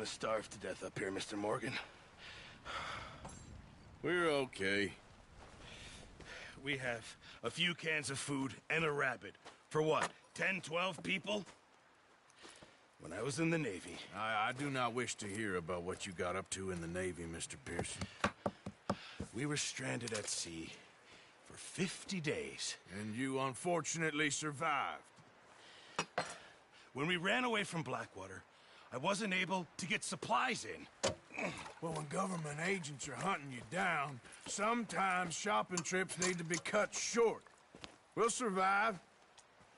to starve to death up here, Mr. Morgan. We're okay. We have a few cans of food and a rabbit. For what, 10, 12 people? When I was in the Navy... I do not wish to hear about what you got up to in the Navy, Mr. Pearson. We were stranded at sea for 50 days. And you unfortunately survived. When we ran away from Blackwater, I wasn't able to get supplies in. Well, when government agents are hunting you down, sometimes shopping trips need to be cut short. We'll survive.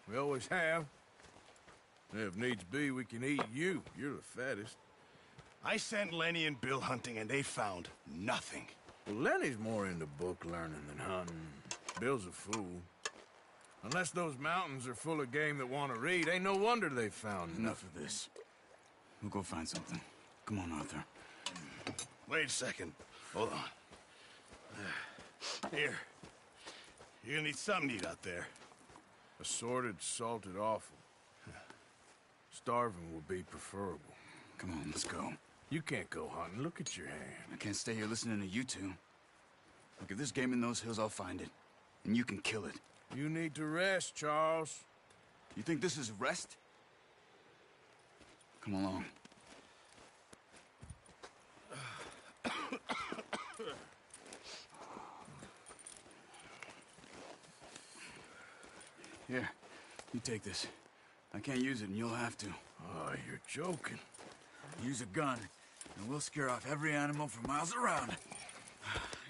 We always have. If needs be, we can eat you. You're the fattest. I sent Lenny and Bill hunting, and they found nothing. Well, Lenny's more into book learning than hunting. Bill's a fool. Unless those mountains are full of game that want to read, ain't no wonder they found Enough of this. We'll go find something. Come on, Arthur. Wait a second. Hold on. Here. You're gonna need something to eat out there. Assorted, salted offal. Starving will be preferable. Come on, let's go. You can't go hunting. Look at your hand. I can't stay here listening to you two. Look, if there's game in those hills, I'll find it. And you can kill it. You need to rest, Charles. You think this is rest? Come along. Here, you take this. I can't use it, and you'll have to. Oh, you're joking. Use a gun, and we'll scare off every animal for miles around.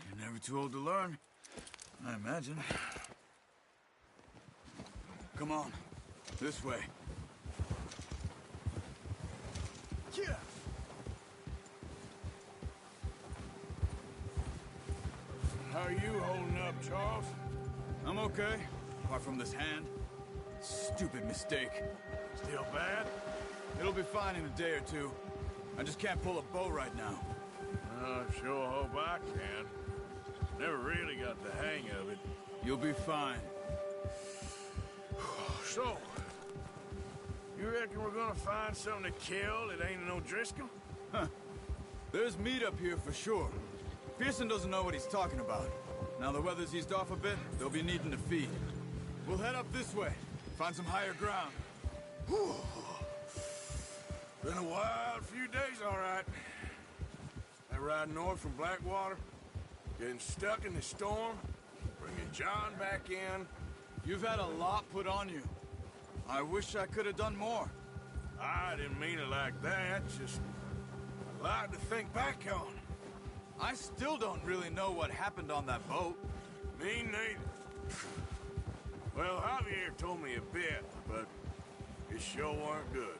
You're never too old to learn, I imagine. Come on, this way. Yeah. How are you holding up, Charles? I'm okay, apart from this hand. Stupid mistake. Still bad? It'll be fine in a day or two. I just can't pull a bow right now. I sure hope I can. Never really got the hang of it. You'll be fine. So, you reckon we're gonna find something to kill that ain't no Driscoll? Huh. There's meat up here for sure. Pearson doesn't know what he's talking about. Now the weather's eased off a bit, they'll be needing to feed. We'll head up this way, find some higher ground. Whew. Been a wild few days, all right. That ride north from Blackwater, getting stuck in the storm, bringing John back in. You've had a lot put on you. I wish I could have done more. I didn't mean it like that, just a lot to think back on. I still don't really know what happened on that boat. Me neither. Well, Javier told me a bit, but it sure weren't good.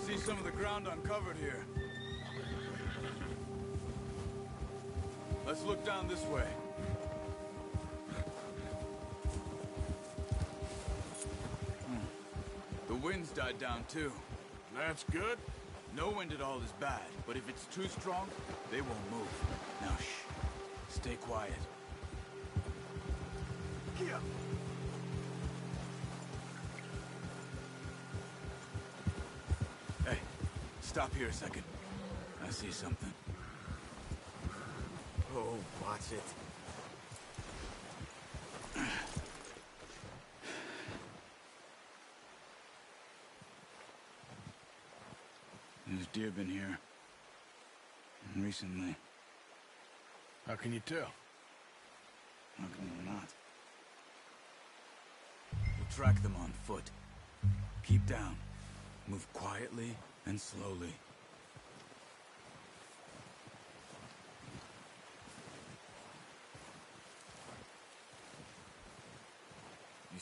See some of the ground uncovered here. Let's look down this way. The wind's died down too. That's good. No wind at all is bad, but if it's too strong, they won't move. Now shh. Stay quiet. Yeah. Hey, stop here a second. I see something. Oh, watch it. There's deer been here. Recently. How can you tell? How can you not? We'll track them on foot. Keep down. Move quietly and slowly.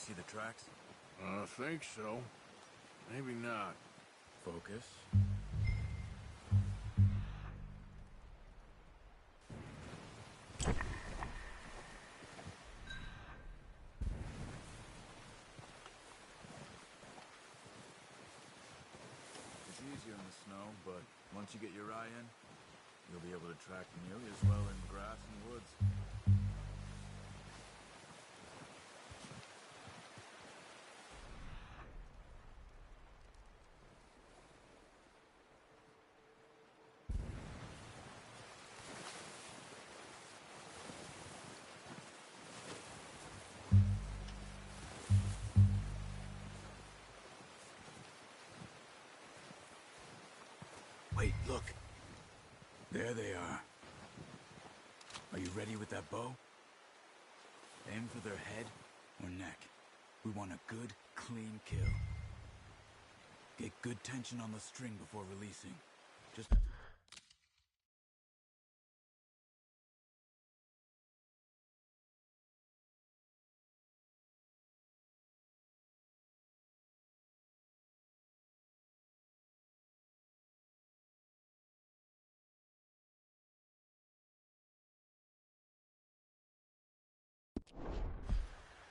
see the tracks? I think so. Maybe not. Focus. It's easier in the snow, but once you get your eye in, you'll be able to track nearly as well in grass and woods. Wait, look. There they are. Are you ready with that bow? Aim for their head or neck. We want a good, clean kill. Get good tension on the string before releasing. Just...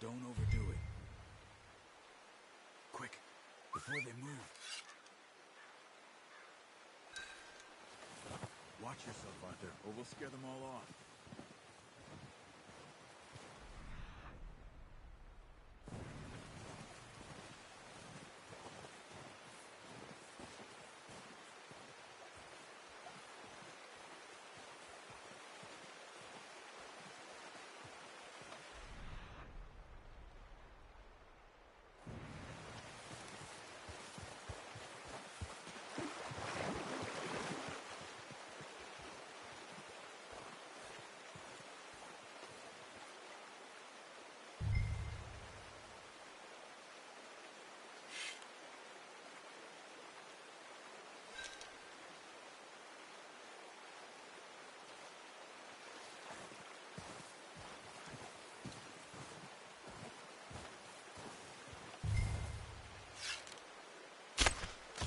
Don't overdo it. Quick, before they move. Watch yourself, Arthur, or we'll scare them all off.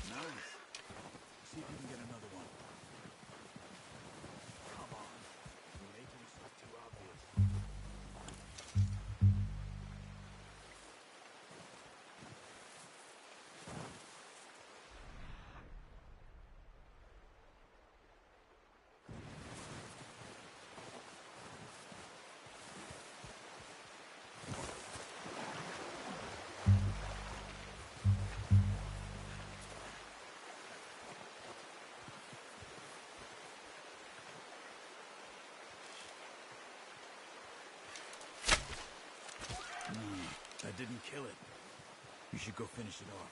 Nice. See if you can get another one. Come on. You're making yourself too obvious. That didn't kill it. You should go finish it off.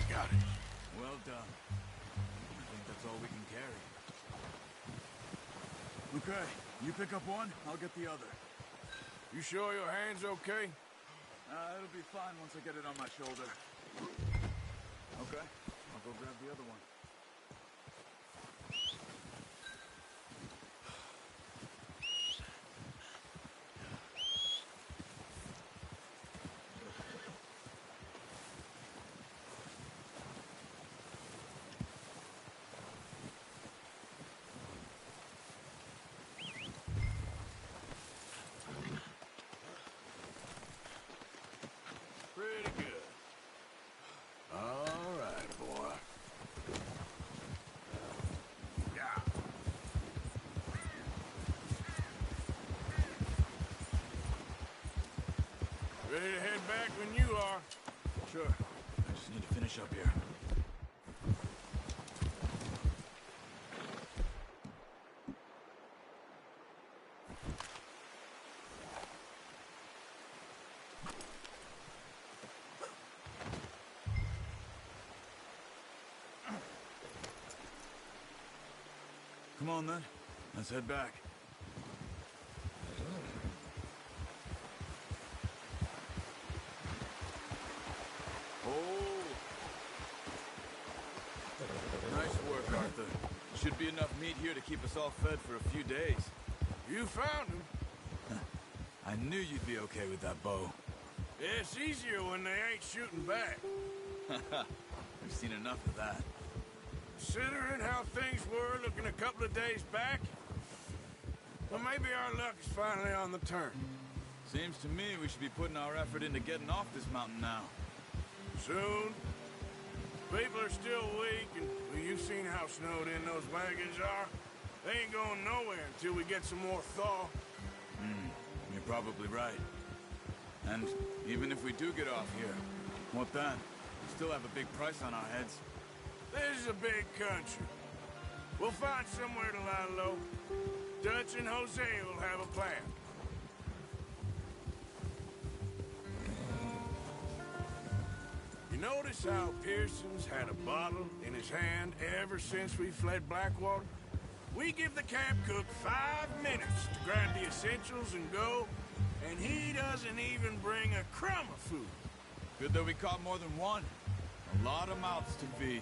Got it. Well done. I think that's all we can carry. Okay, you pick up one, I'll get the other. You sure your hand's okay? It'll be fine once I get it on my shoulder. Okay, I'll go grab the other one. Pretty good. All right, boy. Yeah. Ready to head back when you are. Sure. I just need to finish up here. Come on, then. Let's head back. Oh! Nice work, Arthur. Should be enough meat here to keep us all fed for a few days. You found him. I knew you'd be okay with that bow. Yeah, it's easier when they ain't shooting back. We've seen enough of that. Considering how things were looking a couple of days back, well, maybe our luck is finally on the turn. Seems to me we should be putting our effort into getting off this mountain now. Soon. People are still weak, and well, you've seen how snowed in those wagons are. They ain't going nowhere until we get some more thaw. You're probably right. And even if we do get off here, what then? We still have a big price on our heads. This is a big country. We'll find somewhere to lie low. Dutch and Jose will have a plan. You notice how Pearson's had a bottle in his hand ever since we fled Blackwater? We give the camp cook 5 minutes to grab the essentials and go, and he doesn't even bring a crumb of food. Good that we caught more than one. A lot of mouths to feed.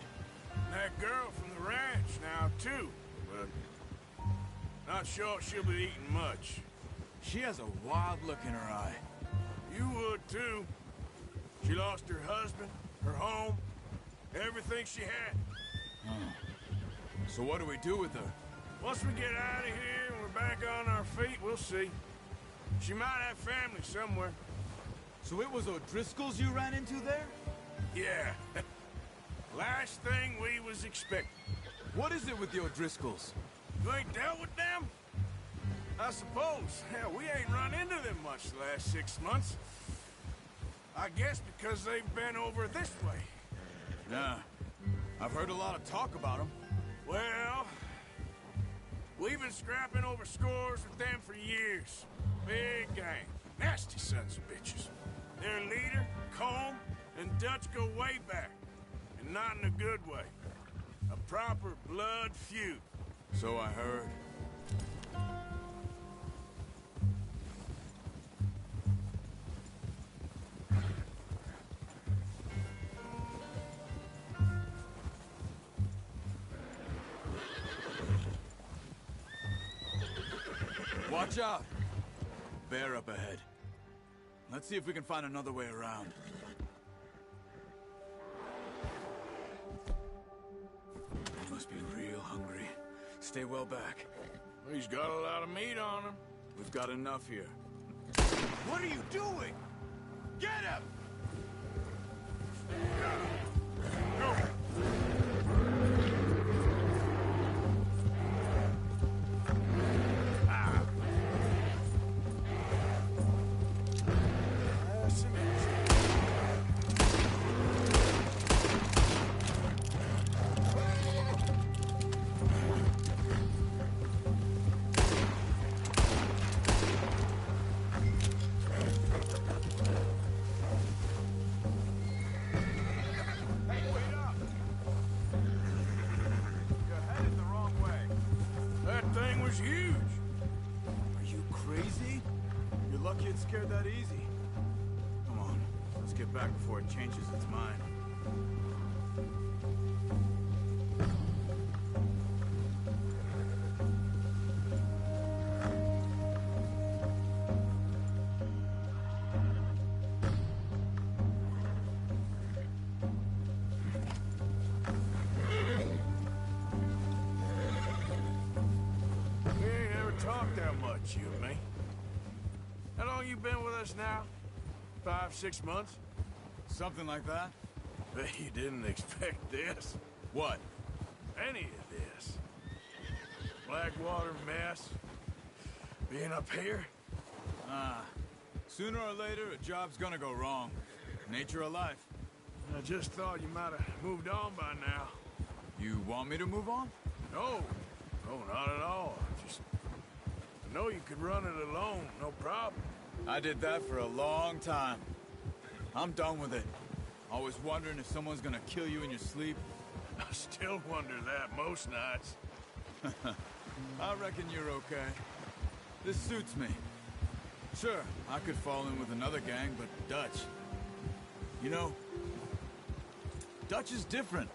And that girl from the ranch now, too. But not sure she'll be eating much. She has a wild look in her eye. You would, too. She lost her husband, her home, everything she had. So what do we do with her? Once we get out of here and we're back on our feet, we'll see. She might have family somewhere. So it was O'Driscoll's you ran into there? Yeah. Last thing we was expecting. What is it with the O'Driscolls? You ain't dealt with them? I suppose. Hell, we ain't run into them much the last 6 months. I guess because they've been over this way. Yeah. I've heard a lot of talk about them. Well, we've been scrapping over scores with them for years. Big gang. Nasty sons of bitches. Their leader, Combe, and Dutch go way back. And not in a good way. A proper blood feud. So I heard. Watch out! Bear up ahead. Let's see if we can find another way around. He must be real hungry. Stay well back. He's got a lot of meat on him. We've got enough here. What are you doing? Get him! Go! Huge. Are you crazy? You're lucky it scared that easy. Come on, let's get back before it changes its mind. You and me. How long you been with us now? 5, 6 months? Something like that? Bet you didn't expect this. What? Any of this. Blackwater mess. Being up here. Sooner or later, a job's gonna go wrong. Nature of life. I just thought you might have moved on by now. You want me to move on? No. No, not at all. I know you could run it alone, no problem. I did that for a long time. I'm done with it. Always wondering if someone's gonna kill you in your sleep. I still wonder that most nights. I reckon you're okay. This suits me. Sure, I could fall in with another gang, but Dutch... You know, Dutch is different.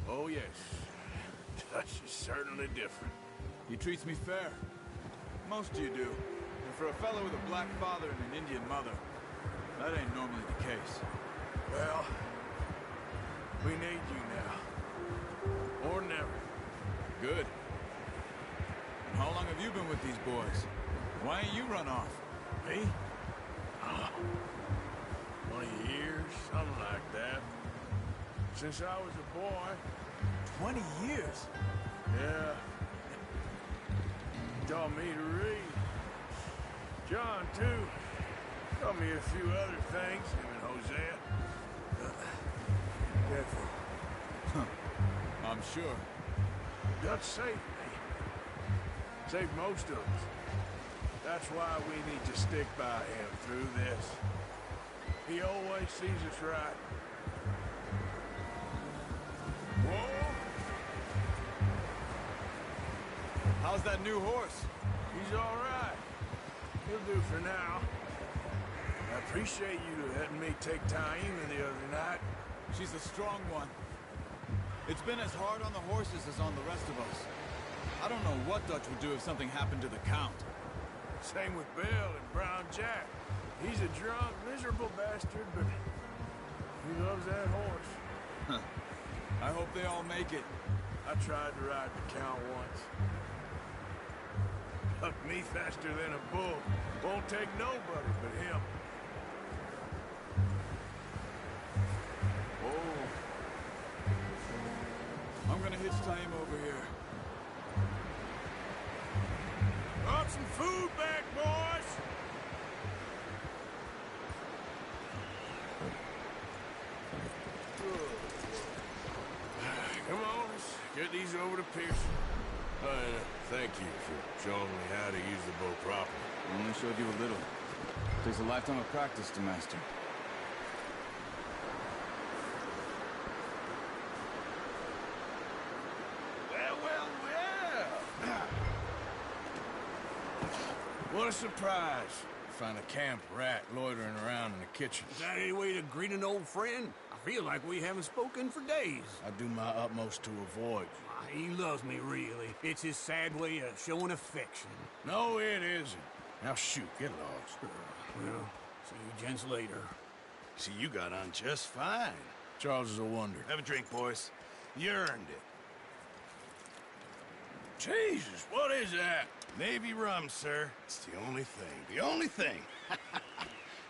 Oh, yes. Dutch is certainly different. He treats me fair. Most of you do. If for a fellow with a black father and an Indian mother, that ain't normally the case. Well, we need you now. Or never. Good. And how long have you been with these boys? Why ain't you run off? Me? 20 years, something like that. Since I was a boy. 20 years? Yeah. He taught me to read. John, too. Taught me a few other things, him and Hosea. Careful. I'm sure. Dutch saved me. Saved most of us. That's why we need to stick by him through this. He always sees us right. Whoa! How's that new horse? He's all right. He'll do for now. I appreciate you letting me take Taima the other night. She's a strong one. It's been as hard on the horses as on the rest of us. I don't know what Dutch would do if something happened to the Count. Same with Bill and Brown Jack. He's a drunk, miserable bastard, but he loves that horse. I hope they all make it. I tried to ride the Count once. Hucked me faster than a bull. Won't take nobody but him. Oh. I'm gonna hitch Taima over here. Brought some food back, boys! Come on, let's get these over to Pearson. Thank you for showing me how to use the bow properly. I only showed you a little. Takes a lifetime of practice to master. Well. What a surprise. Find a camp rat loitering around in the kitchen. Is that any way to greet an old friend? I feel like we haven't spoken for days. I do my utmost to avoid you. He loves me, really. It's his sad way of showing affection. No, it isn't. Now shoot, get lost. Well, see you gents later. See, you got on just fine. Charles is a wonder. Have a drink, boys. You earned it. Jesus, what is that? Navy rum, sir. It's the only thing. The only thing.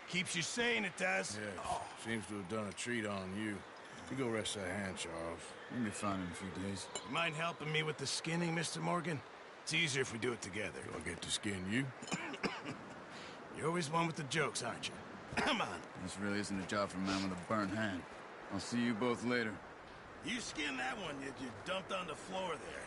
Keeps you sane, it does. Yes, seems to have done a treat on you. You go rest that hand, Charles. You'll be fine in a few days. You mind helping me with the skinning, Mr. Morgan? It's easier if we do it together. Do I get to skin you? You're always one with the jokes, aren't you? Come on. This really isn't a job for a man with a burnt hand. I'll see you both later. You skin that one you dumped on the floor there.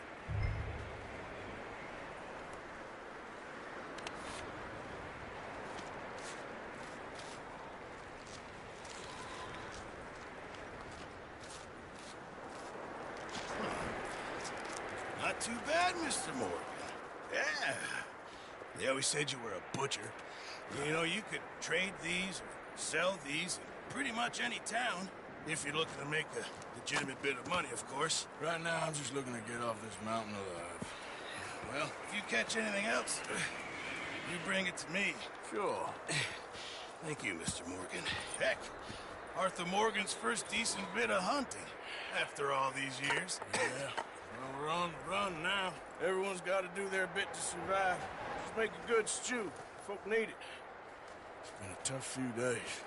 Not too bad, Mr. Morgan. Yeah. They always said you were a butcher. You know, you could trade these or sell these in pretty much any town, if you're looking to make a legitimate bit of money, of course. Right now, I'm just looking to get off this mountain alive. Well, if you catch anything else, you bring it to me. Sure. Thank you, Mr. Morgan. Heck, Arthur Morgan's first decent bit of hunting after all these years. Yeah. Well, run now. Everyone's got to do their bit to survive. Just make a good stew. Folk need it. It's been a tough few days.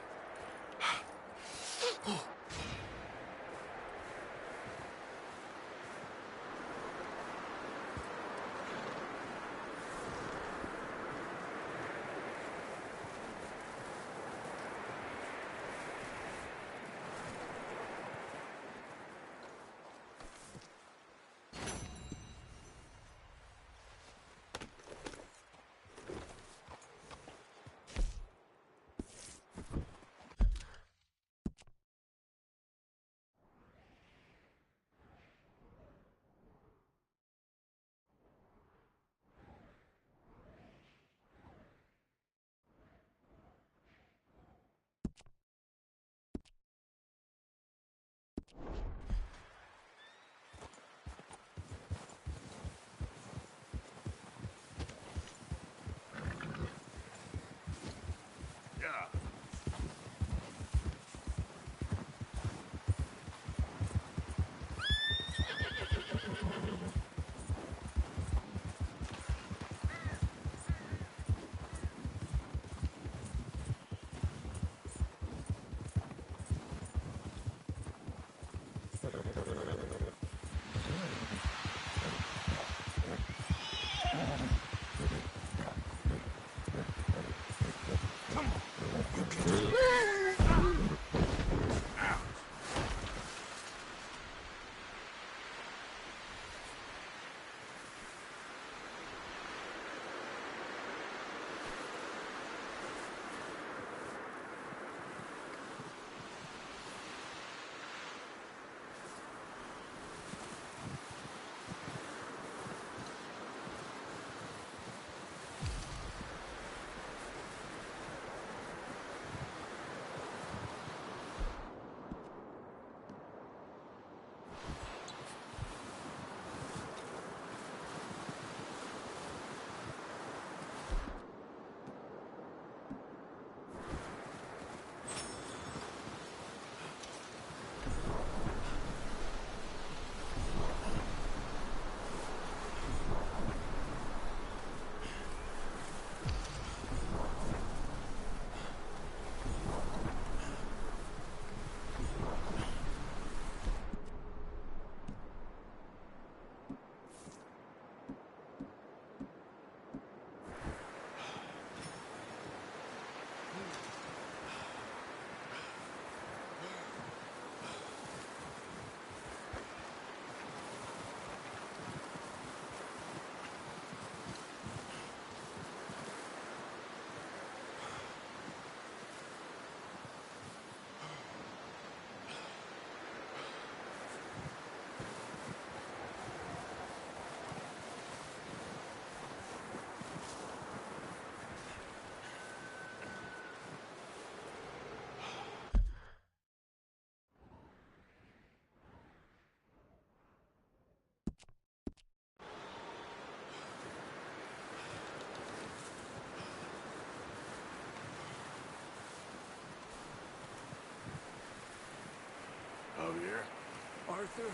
Arthur.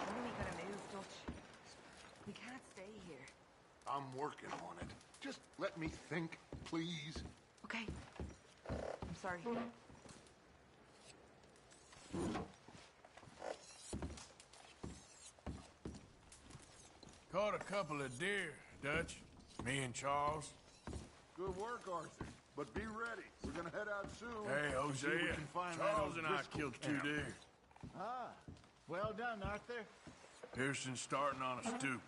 When are we gonna move, Dutch? We can't stay here. I'm working on it. Just let me think, please. Okay. I'm sorry. Caught a couple of deer, Dutch. Me and Charles. Good work, Arthur. But be ready. We're gonna head out soon. Hey, See if we Hosea. can find Charles that and I O'Driscoll killed 2 camp. deer. Ah, well done, Arthur. Pearson's starting on a stoop.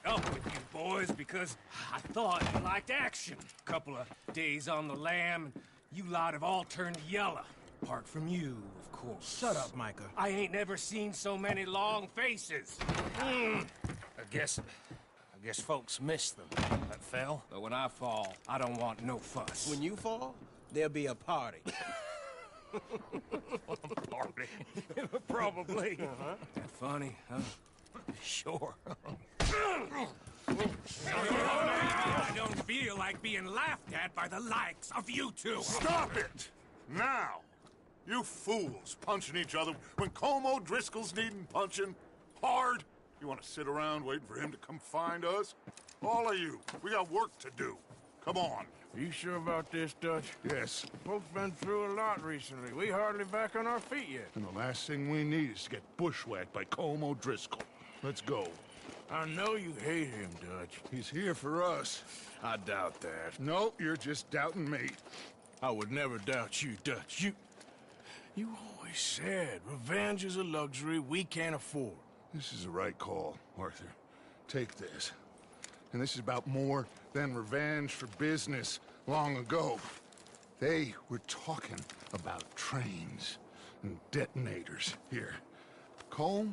Up with you boys because I thought you liked action. Couple of days on the lam, and you lot have all turned yellow. Apart from you, of course. Shut up, Micah. I ain't never seen so many long faces. I guess folks miss them. That fell. But when I fall, I don't want no fuss. When you fall, there'll be a party. Party. Probably. That funny, huh? Sure. I don't feel like being laughed at by the likes of you two. Stop it! Now! You fools punching each other when Como Driscoll's needing punching hard. You want to sit around waiting for him to come find us? All of you, we got work to do. Come on. Are you sure about this, Dutch? Yes. Folks been through a lot recently. We hardly back on our feet yet. And the last thing we need is to get bushwhacked by Como Driscoll. Let's go. I know you hate him, Dutch. He's here for us. I doubt that. No, you're just doubting me. I would never doubt you, Dutch. You always said revenge is a luxury we can't afford. This is the right call, Arthur. Take this. And this is about more than revenge for business long ago. They were talking about trains and detonators here. Colm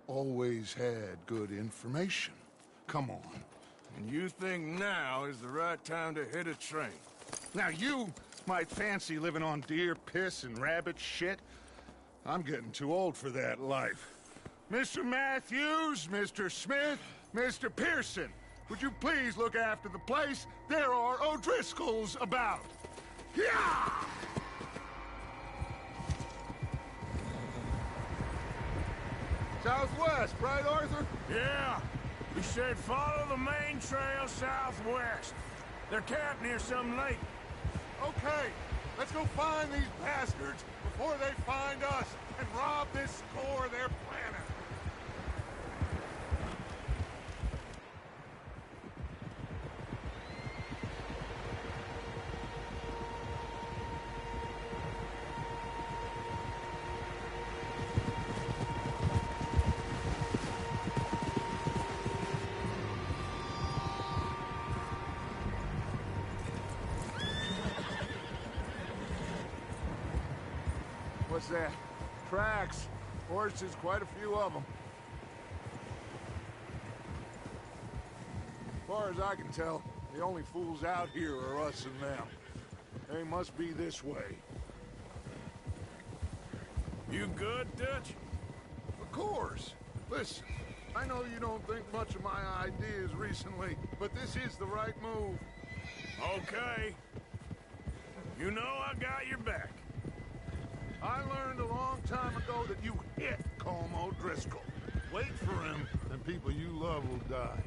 always had good information. Come on. And you think now is the right time to hit a train? Now you might fancy living on deer piss and rabbit shit. I'm getting too old for that life. Mr. Matthews, Mr. Smith, Mr. Pearson, would you please look after the place? There are O'Driscolls about. Yeah! Southwest, right, Arthur? Yeah. We said follow the main trail southwest. They're camped near some lake. Okay, let's go find these bastards before they find us and rob this score they're planning. What's that? Tracks. Horses, quite a few of them. As far as I can tell, the only fools out here are us and them. They must be this way. You good, Dutch? Of course. Listen, I know you don't think much of my ideas recently, but this is the right move. Okay. You know I got your back. I learned a long time ago that you hit Colm O'Driscoll. Wait for him, and people you love will die.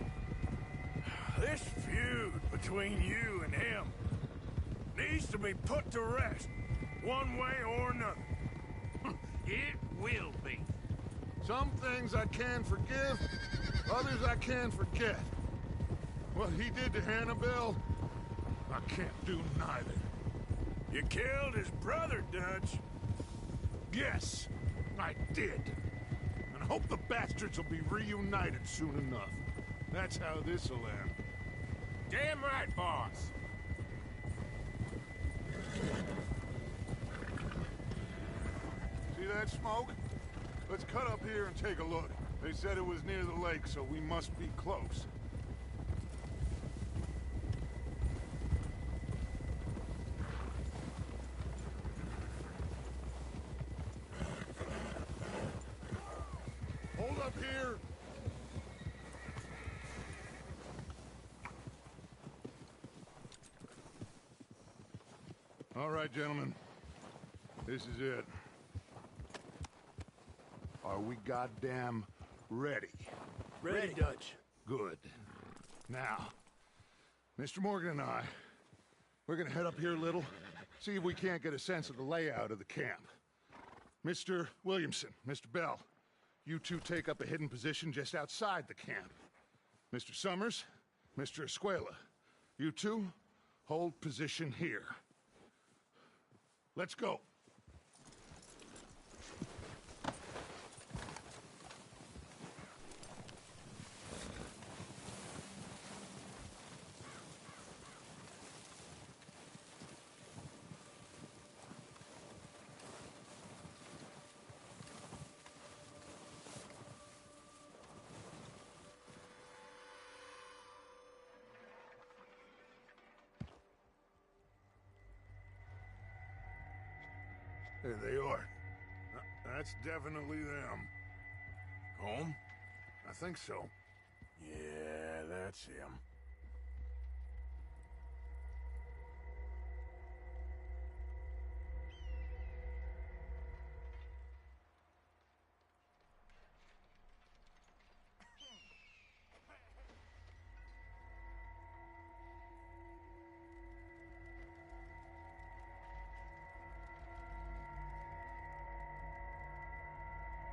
This feud between you and him needs to be put to rest, one way or another. It will be. Some things I can forgive, others I can forget. What he did to Annabelle, I can't do neither. You killed his brother, Dutch. Yes, I did. And I hope the bastards will be reunited soon enough. That's how this'll end. Damn right, boss. See that smoke? Let's cut up here and take a look. They said it was near the lake, so we must be close. Hold up here! All right, gentlemen. This is it. Are we goddamn ready? Ready, Dutch. Good. Now, Mr. Morgan and I, we're gonna head up here a little, see if we can't get a sense of the layout of the camp. Mr. Williamson, Mr. Bell, you two take up a hidden position just outside the camp. Mr. Summers, Mr. Escuela, you two hold position here. Let's go. There they are. That's definitely them. Home? I think so. Yeah, that's him.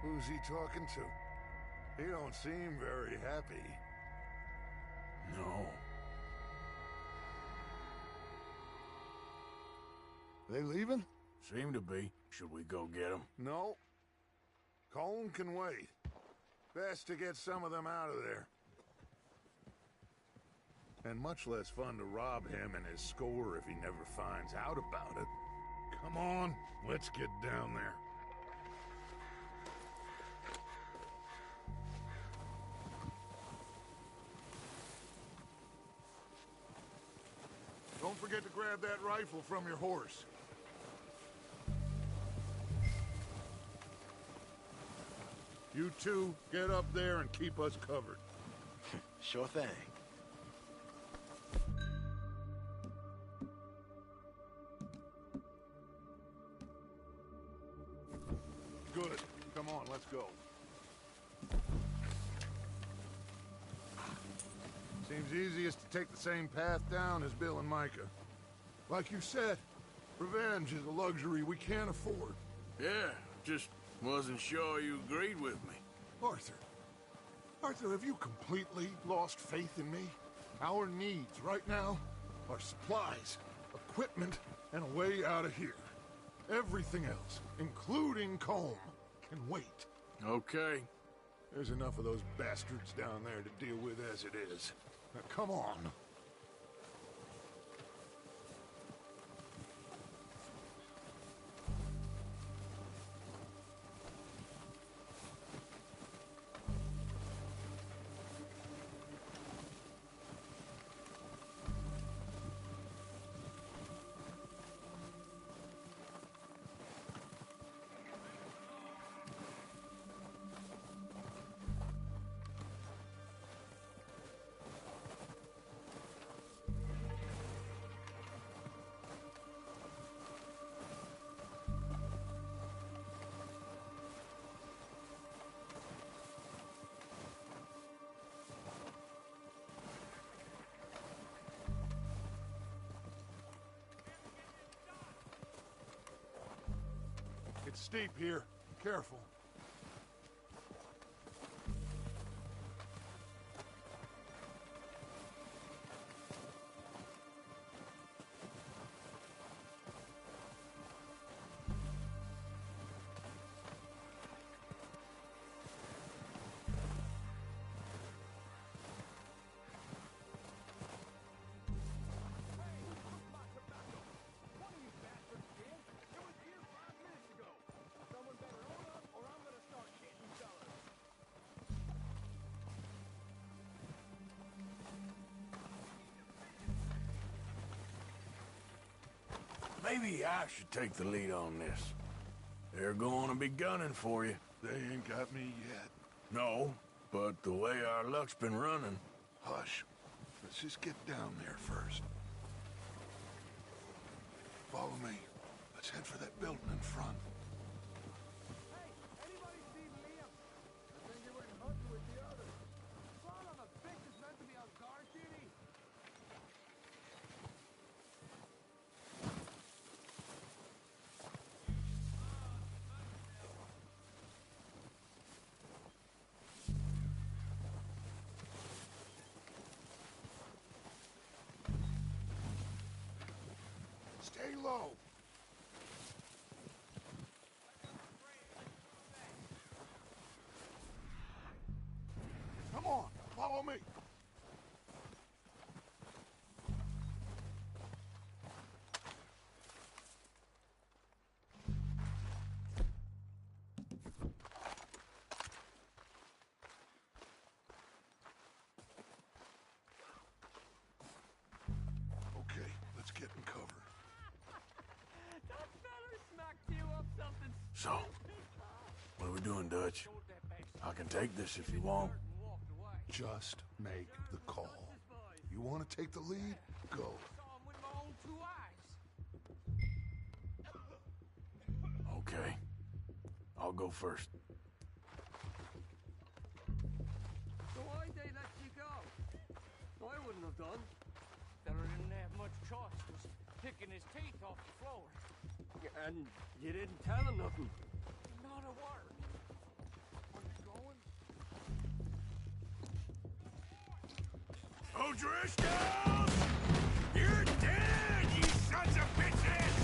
Who's he talking to? He don't seem very happy. No. They leaving? Seem to be. Should we go get him? No. Colm can wait. Best to get some of them out of there. And much less fun to rob him and his score if he never finds out about it. Come on, let's get down there. Don't forget to grab that rifle from your horse. You two, get up there and keep us covered. Sure thing. Good. Come on, let's go. Seems easiest to take the same path down as Bill and Micah. Like you said, revenge is a luxury we can't afford. Yeah, just wasn't sure you agreed with me. Arthur. Arthur, have you completely lost faith in me? Our needs right now are supplies, equipment, and a way out of here. Everything else, including Colm, can wait. Okay. There's enough of those bastards down there to deal with as it is. Now, come on. It's steep here. Careful. Maybe I should take the lead on this. They're going to be gunning for you. They ain't got me yet. No, but the way our luck's been running... Hush. Let's just get down there first. Follow me. Let's head for that building in front. Hey, anybody see Liam? I think he went hunting with the others. Son of a bitch is meant to be on guard duty. Stay low. Come on, follow me. Okay, let's get in cover. That fella smacked you up something. So, what are we doing, Dutch? I can take this if you want. Just make the call. You want to take the lead? Go. Saw him with my own 2 eyes. Okay. I'll go first. So why'd they let you go? I wouldn't have done. Fella didn't have much choice. Was picking his teeth off the floor. And you didn't tell him nothing. Not a word. Where you going? O'Driscoll! You're dead, you sons of bitches!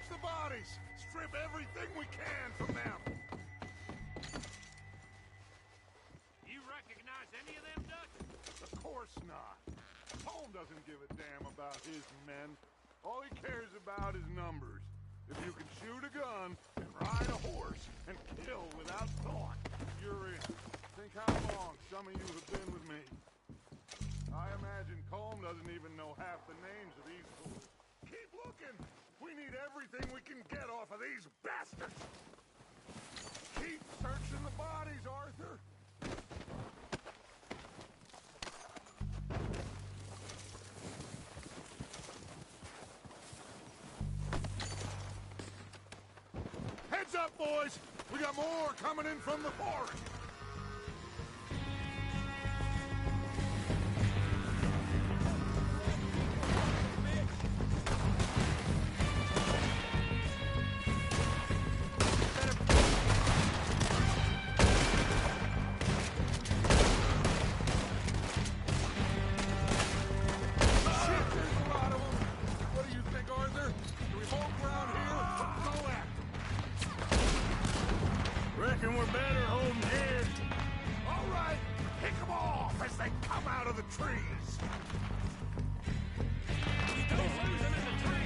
the bodies! Strip everything we can from them! You recognize any of them, Dutch? Of course not. Holmes doesn't give a damn about his men. All he cares about is numbers. If you can shoot a gun and ride a horse and kill without thought, you're in. Think how long some of you have been with me. I imagine Colm doesn't even know half the names of these fools. Keep looking! We need everything we can get off of these bastards! Keep searching the bodies, Arthur! Heads up, boys! We got more coming in from the forest! Reckon we're better holding here. All right, pick them off as they come out of the trees. Don't lose them in the trees!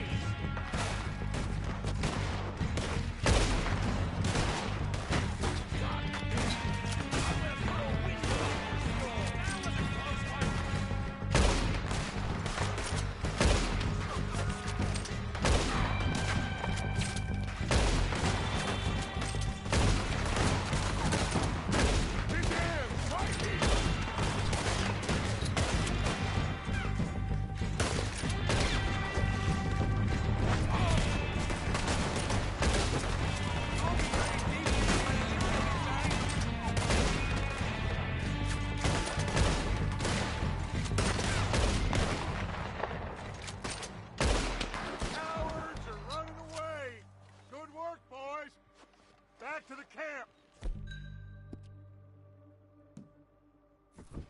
Back to the camp!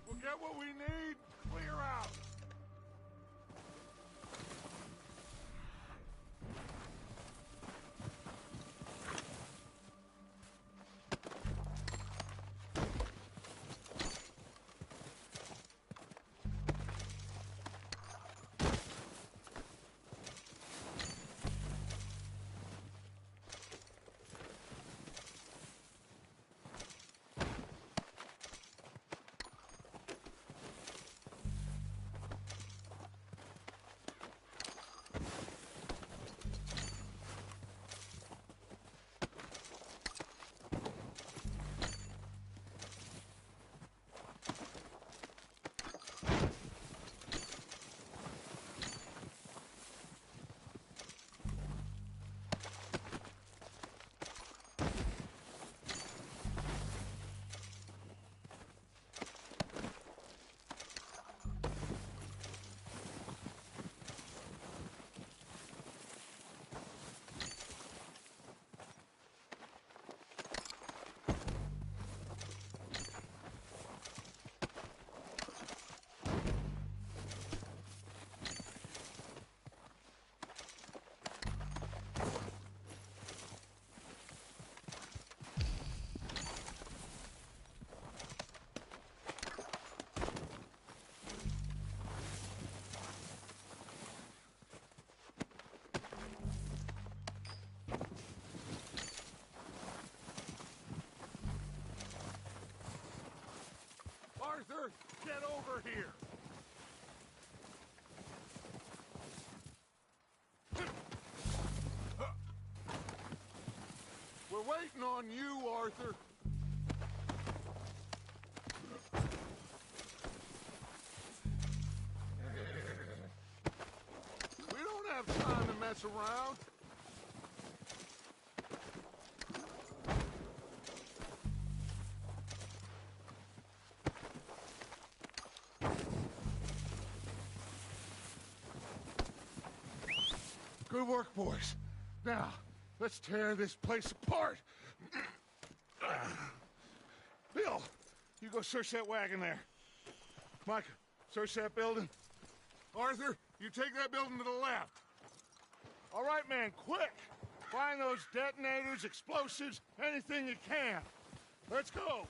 We'll get what we need, clear out! Arthur, get over here! We're waiting on you, Arthur. We don't have time to mess around. Good work, boys. Now, let's tear this place apart. Bill, you go search that wagon there. Mike, search that building. Arthur, you take that building to the left. All right, man, quick! Find those detonators, explosives, anything you can. Let's go.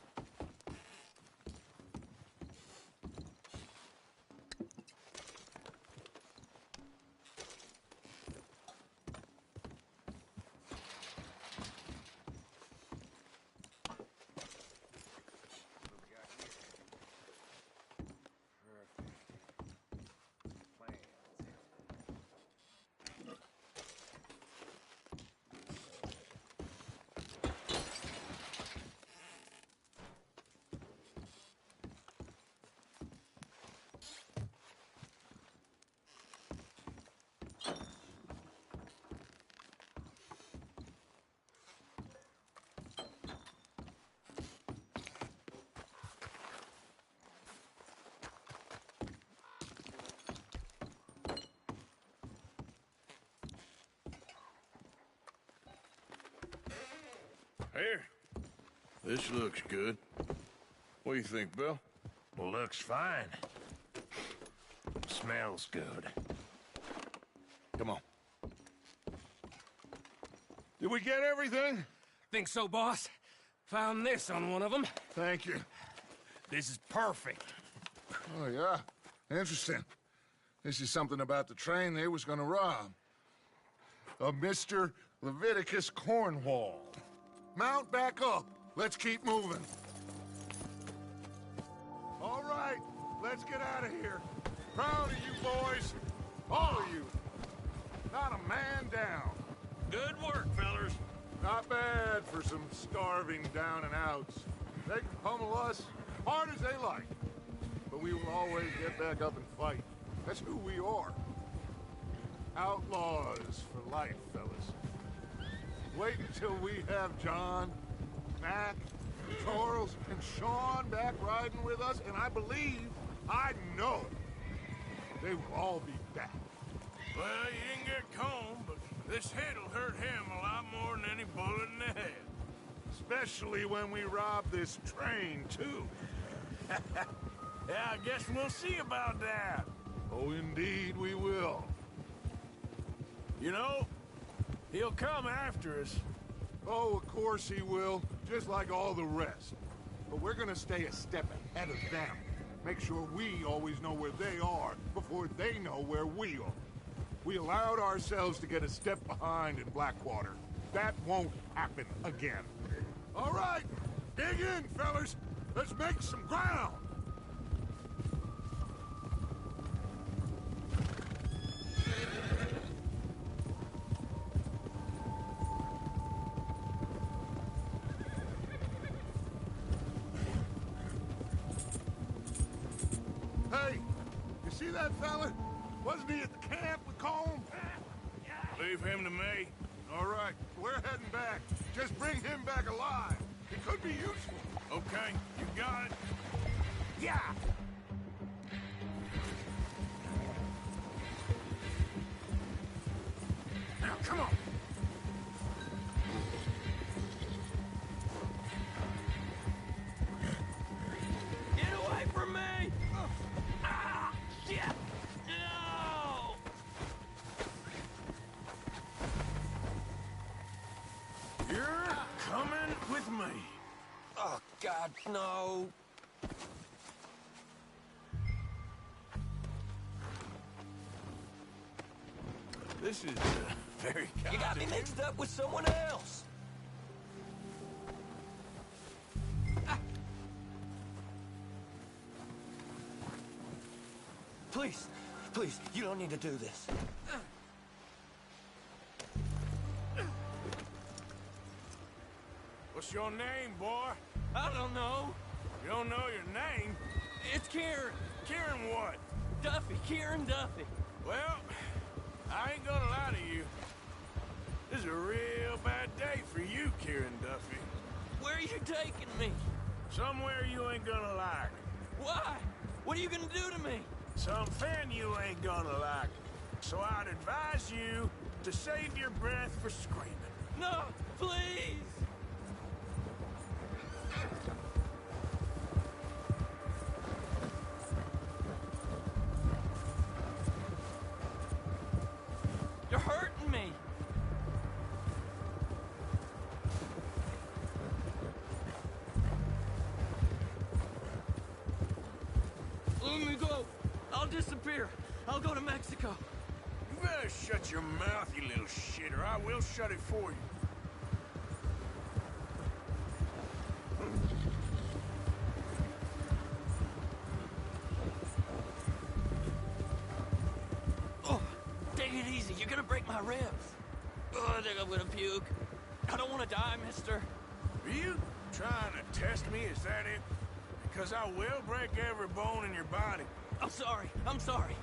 Here. This looks good. What do you think, Bill? Looks fine. Smells good. Come on. Did we get everything? Think so, boss? Found this on one of them. Thank you. This is perfect. Oh, yeah? Interesting. This is something about the train they was gonna rob. A Mr. Leviticus Cornwall. Mount back up. Let's keep moving. All right, let's get out of here. Proud of you boys. All of you. Not a man down. Good work, fellers. Not bad for some starving down and outs. They can pummel us hard as they like. But we will always get back up and fight. That's who we are. Outlaws for life, fellas. Wait until we have John, Mac, Charles, and Sean back riding with us, and I know, they will all be back. Well, you didn't get Combe, but this hit'll hurt him a lot more than any bullet in the head. Especially when we rob this train, too. Yeah, I guess we'll see about that. Oh, indeed we will. You know, he'll come after us. Oh, of course he will, just like all the rest. But we're gonna stay a step ahead of them. Make sure we always know where they are before they know where we are. We allowed ourselves to get a step behind in Blackwater. That won't happen again. All right, dig in, fellas. Let's make some ground. Hey, you see that fella? Wasn't he at the camp with Combe? Leave him to me. All right, we're heading back. Just bring him back alive. It could be useful. Okay, you got it. Yeah! Now, come on. Get away from me! Ah! Shit! No! You're coming with me. Oh, God, no! This is very kind You got me of mixed up with someone else! Please, please, you don't need to do this. What's your name, boy? I don't know. You don't know your name? It's Kieran. Kieran what? Duffy, Kieran Duffy. Well, I ain't gonna lie to you. This is a real bad day for you, Kieran Duffy. Where are you taking me? Somewhere you ain't gonna like. Why? What are you gonna do to me? Something you ain't gonna like. So I'd advise you to save your breath for screaming. No, please! You're hurting me. Let me go. I'll disappear. I'll go to Mexico. You better shut your mouth, you little shitter. I will shut it for you. Oh, take it easy. You're gonna break my ribs. Oh, I think I'm gonna puke. I don't want to die, mister. Are you trying to test me? Is that it? Because I will break every bone in your body. I'm sorry. I'm sorry.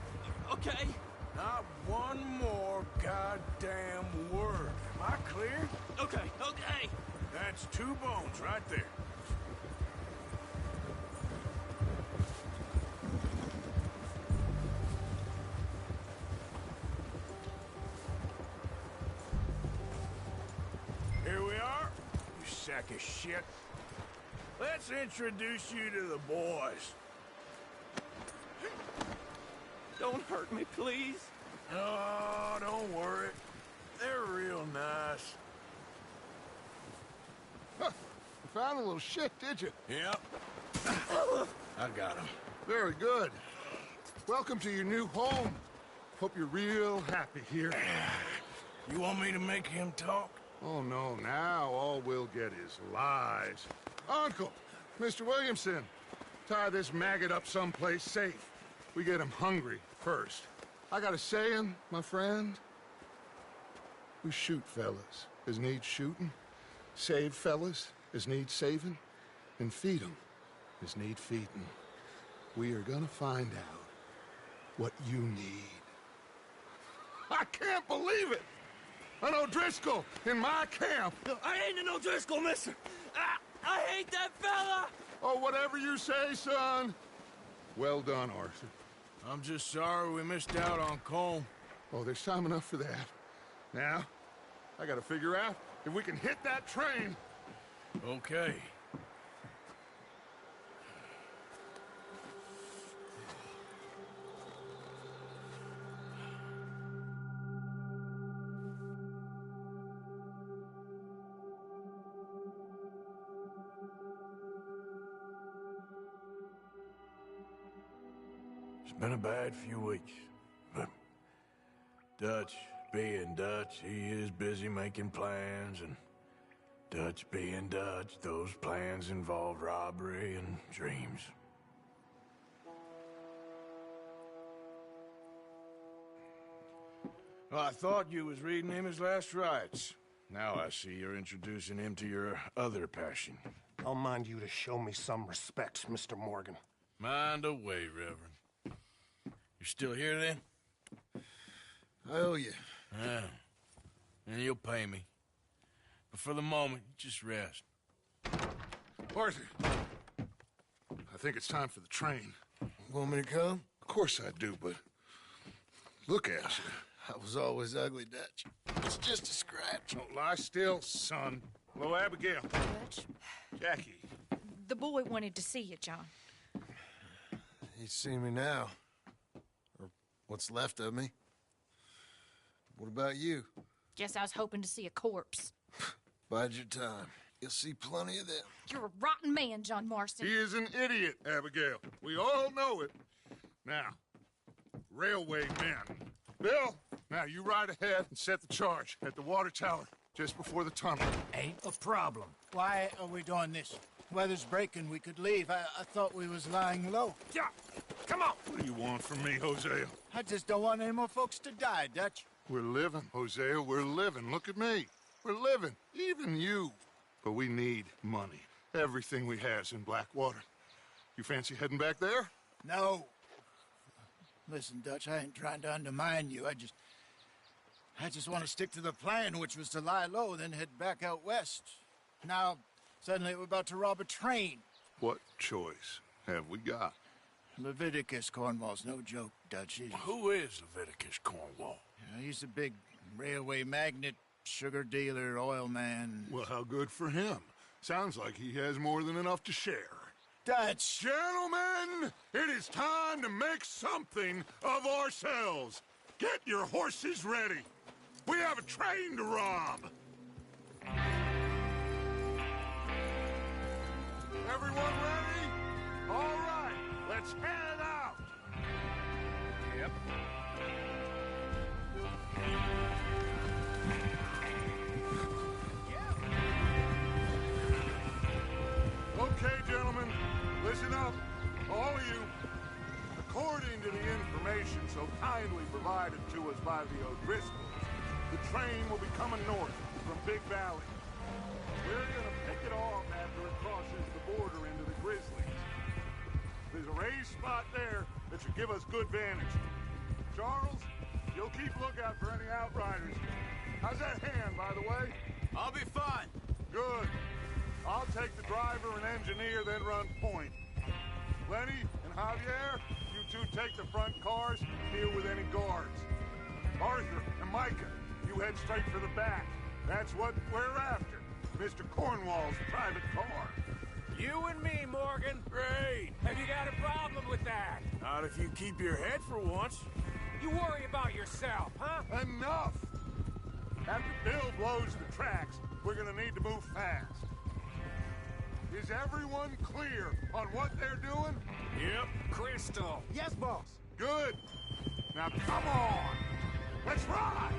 Okay? Not one more goddamn word. Am I clear? Okay, okay. That's 2 bones right there. Here we are, you sack of shit. Let's introduce you to the boys. Don't hurt me, please. Oh, don't worry. They're real nice. Huh. You found a little shit, did you? Yep. I got him. Very good. Welcome to your new home. Hope you're real happy here. You want me to make him talk? Oh, no, now all we'll get is lies. Uncle, Mr. Williamson, tie this maggot up someplace safe. We get him hungry first. I got a saying, my friend. We shoot fellas as need shooting, save fellas as need saving, and feed 'em as need feeding. We are gonna find out what you need. I can't believe it! An O'Driscoll in my camp! I ain't an O'Driscoll, mister. I hate that fella! Oh, whatever you say, son. Well done, Arthur. I'm just sorry we missed out on Colm. Oh, there's time enough for that. Now, I gotta figure out if we can hit that train. Okay. It's been a bad few weeks, but Dutch being Dutch, he is busy making plans, and Dutch being Dutch, those plans involve robbery and dreams. Well, I thought you was reading him his last rites. Now I see you're introducing him to your other passion. I'll mind you to show me some respect, Mr. Morgan. Mind away, Reverend. You still here, then? I owe you. Yeah. And you'll pay me. But for the moment, just rest. Arthur, I think it's time for the train. Want me to come? Of course I do, but look at you. I was always ugly, Dutch. It's just a scratch. Don't lie still, son. Hello, Abigail. Dutch, Jackie. the boy wanted to see you, John. He's seen me now. Or what's left of me. What about you? Guess I was hoping to see a corpse. Bide your time. You'll see plenty of them. You're a rotten man, John Marston. He is an idiot, Abigail. We all know it. Now, railway men. Bill, now you ride ahead and set the charge at the water tower just before the tunnel. Ain't a problem. Why are we doing this? Weather's breaking. We could leave. I thought we was lying low. Yeah, come on. What do you want from me, Hosea? I just don't want any more folks to die, Dutch. We're living, Hosea. We're living. Look at me. We're living. Even you. But we need money. Everything we has in Blackwater. You fancy heading back there? No. Listen, Dutch, I ain't trying to undermine you. I just want to stick to the plan, which was to lie low, then head back out west. Now, suddenly we're about to rob a train. What choice have we got? Leviticus Cornwall's no joke, Dutch. Who is Leviticus Cornwall? He's a big railway magnate, sugar dealer, oil man. Well, how good for him. Sounds like he has more than enough to share. Dutch! Gentlemen, it is time to make something of ourselves. Get your horses ready. We have a train to rob. Everyone ready? All right, let's head out. Okay, gentlemen, listen up, all of you. According to the information so kindly provided to us by the O'Driscolls, the train will be coming north from Big Valley. We're gonna pick it off after it crosses the border into the Grizzlies. There's a raised spot there that should give us good vantage. Charles, you'll keep lookout for any outriders. How's that hand, by the way? I'll be fine. Good. I'll take the driver and engineer, then run point. Lenny and Javier, you two take the front cars, deal with any guards. Arthur and Micah, you head straight for the back. That's what we're after. Mr. Cornwall's private car. You and me, Morgan. Great. Have you got a problem with that? Not if you keep your head for once. You worry about yourself, huh? Enough! After Bill blows the tracks, we're gonna need to move fast. Is everyone clear on what they're doing? Yep. Crystal. Yes, boss. Good. Now come on! Let's ride!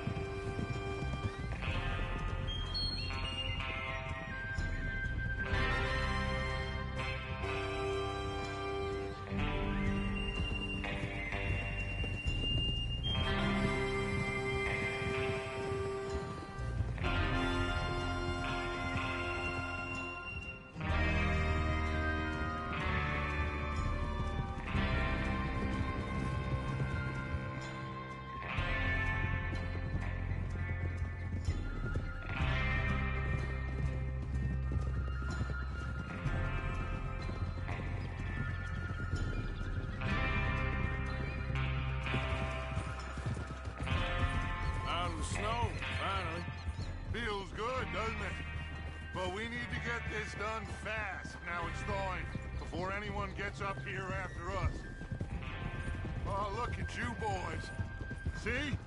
Out of the snow, finally. Feels good, doesn't it? But we need to get this done fast. Now it's thawing, before anyone gets up here after us. Oh, look at you boys. See?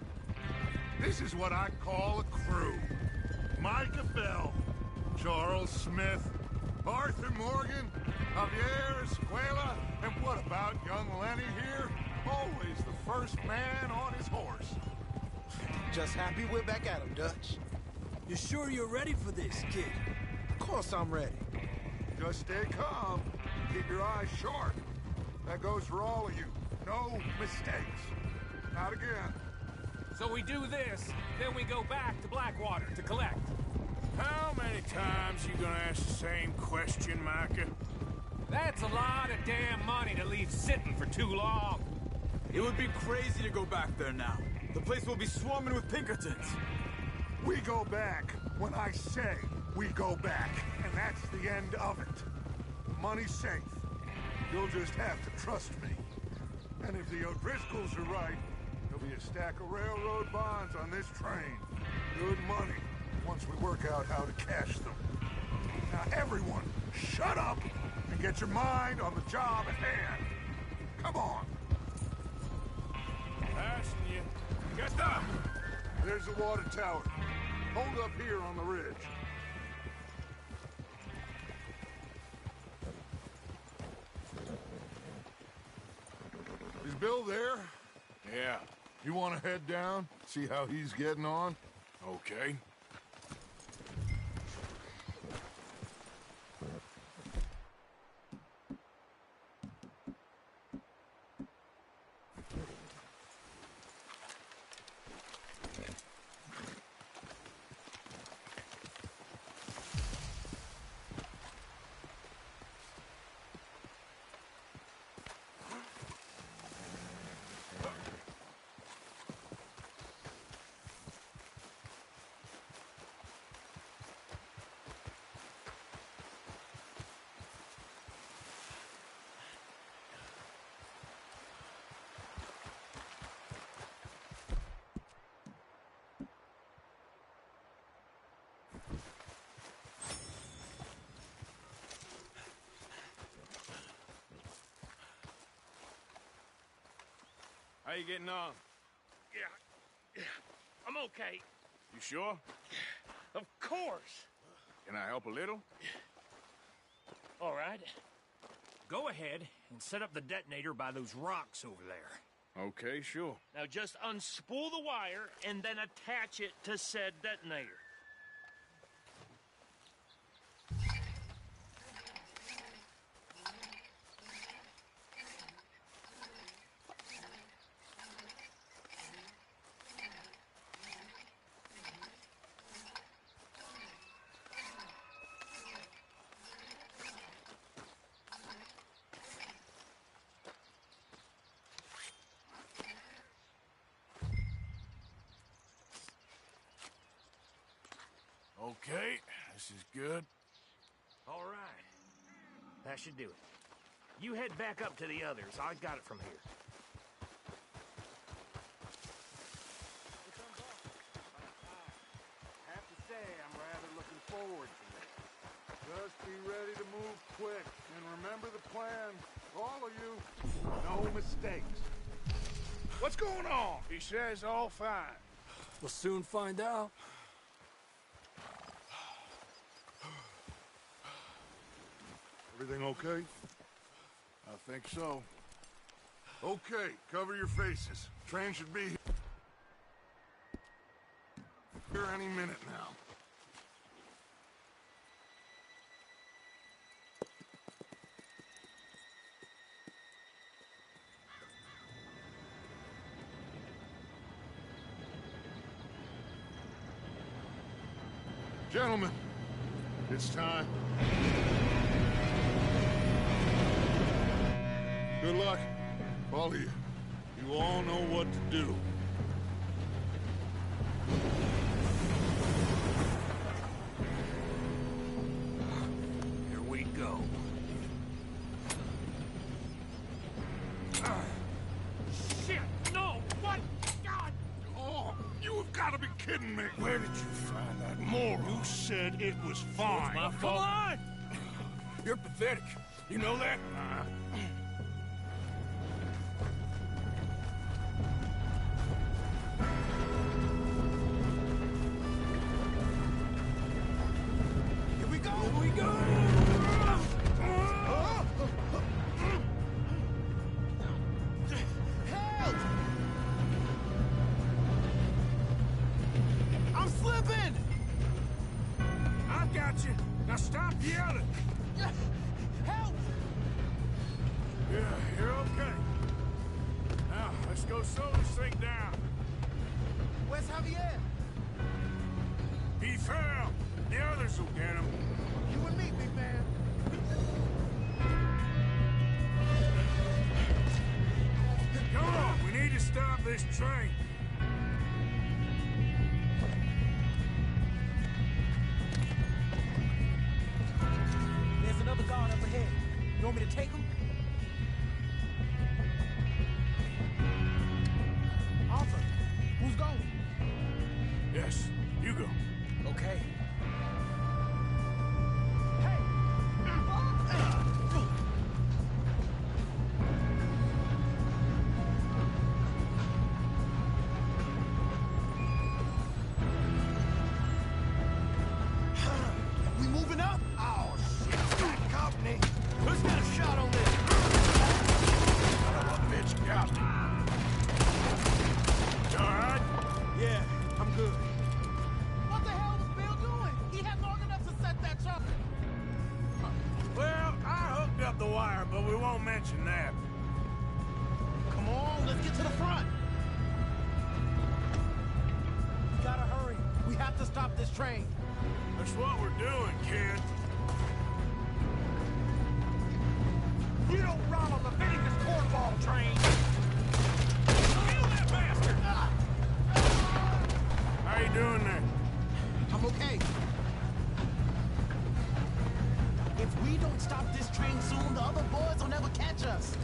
This is what I call a crew. Micah Bell, Charles Smith, Arthur Morgan, Javier Escuela, and what about young Lenny here? Always the first man on his horse. Just happy we're back at him, Dutch. You sure you're ready for this, kid? Of course I'm ready. Just stay calm. Keep your eyes sharp. That goes for all of you. No mistakes. Not again. So we do this, then we go back to Blackwater to collect. How many times you gonna ask the same question, Micah? That's a lot of damn money to leave sitting for too long. It would be crazy to go back there now. The place will be swarming with Pinkertons. We go back when I say we go back, and that's the end of it. The money's safe. You'll just have to trust me. And if the O'Driscolls are right, there'll be a stack of railroad bonds on this train. Good money, once we work out how to cash them. Now everyone, shut up and get your mind on the job at hand. Come on. Passing you. Get up! There's the water tower. Hold up here on the ridge. Is Bill there? Yeah. You want to head down, see how he's getting on? Okay. How you getting on? Yeah, I'm okay. You sure? Of course. Can I help a little? All right. Go ahead and set up the detonator by those rocks over there. Okay, sure. Now just unspool the wire and then attach it to said detonator. Okay, this is good. All right. That should do it. You head back up to the others. I got it from here. I have to say, I'm rather looking forward to this. Just be ready to move quick, and remember the plan. All of you, no mistakes. What's going on? He says all fine. We'll soon find out. Everything okay? I think so. Okay, cover your faces. Train should be here any minute now. Gentlemen, it's time. Good luck, all of you. You all know what to do. Here we go. Shit! No! What? God! Oh, you have got to be kidding me. Where did you find that moron? You said it was fine. My Come fault. on! You're pathetic. You know that? Here we go! Here we go! Help! I'm slipping! I got you. Now stop yelling. Help! Yeah, you're okay. Now, let's go slow this thing down. Where's Javier? He fell. The others will get him. You and me, big man. Come on, we need to stop this train. There's another guard up ahead. You want me to take him? Arthur, who's going? Yes, you go. Okay. We moving up? Oh, shit. Got company. Who's got a shot on this? Son of a bitch got me. You all right? Yeah, I'm good. What the hell was Bill doing? He had long enough to set that truck. Well, I hooked up the wire, but we won't mention that. Come on, let's get to the front. We gotta hurry. We have to stop this train. That's what we're doing, kid. You don't run on the Vegas cornball train. Kill that bastard! How you doing there? I'm okay. If we don't stop this train soon, the other boys will never catch us.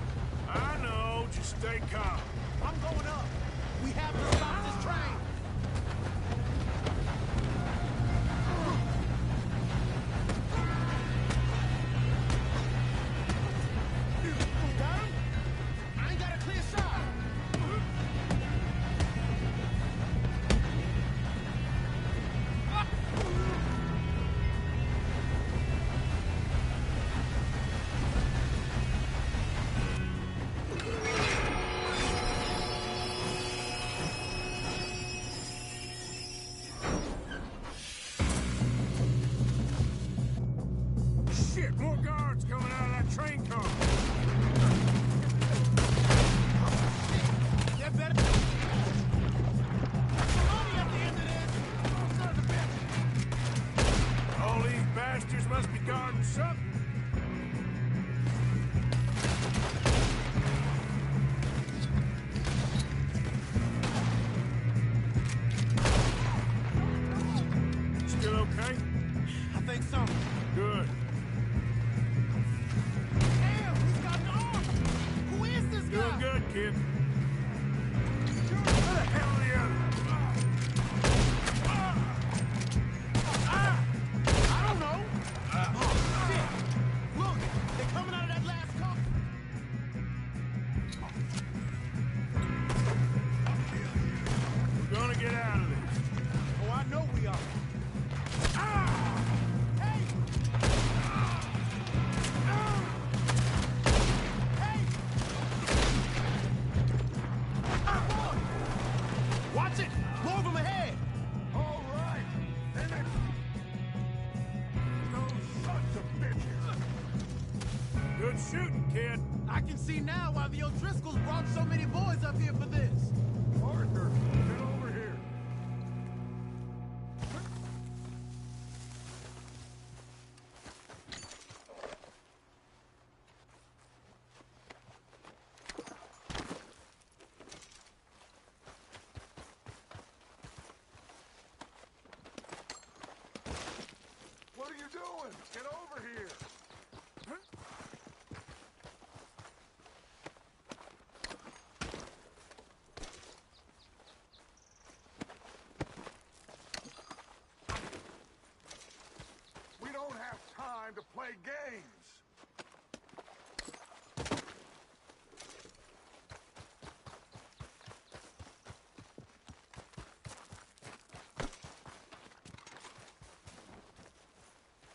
I know, just stay calm. I'm going up. We have to stop this train. Got him? I ain't got a clear shot. Kid, more guards coming out of that train car. Get better. Money at the end of this. Oh, son of a bitch. All these bastards must be guarding something. Still okay? I think so. Good. Damn, he's got an arm. Who is this guy? Doing good, kid. Where the hell are the others? I don't know. Oh, shit. Look, they're coming out of that last car. We're gonna get out of this. Oh, I know we are. Hey! Hey! Boy! Watch it! More of them ahead! All right. And it's... Those sons of bitches. Good shooting, kid. I can see now why the O'Driscolls brought so many boys up here for this. Arthur, get over here. What are you doing? Get over here. We don't have time to play games.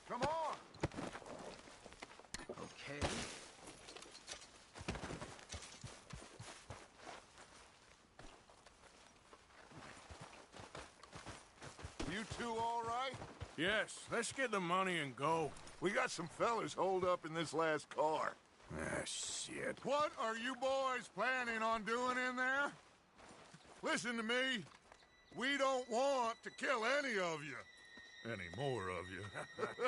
Come on. Okay. You two all right? Yes, let's get the money and go. We got some fellas holed up in this last car. Ah, shit. What are you boys planning on doing in there? Listen to me. We don't want to kill any of you. Any more of you.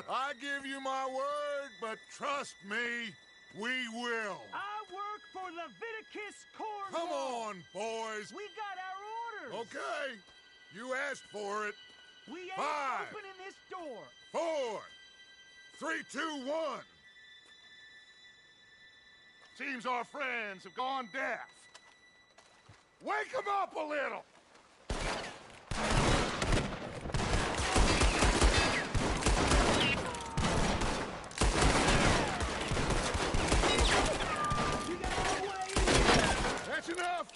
I give you my word, but trust me, we will. I work for Leviticus Corps. Come on, boys. We got our orders. Okay. You asked for it. We ain't 5, opening this door. 4, 3, 2, 1. Seems our friends have gone deaf. Wake them up a little. That's enough.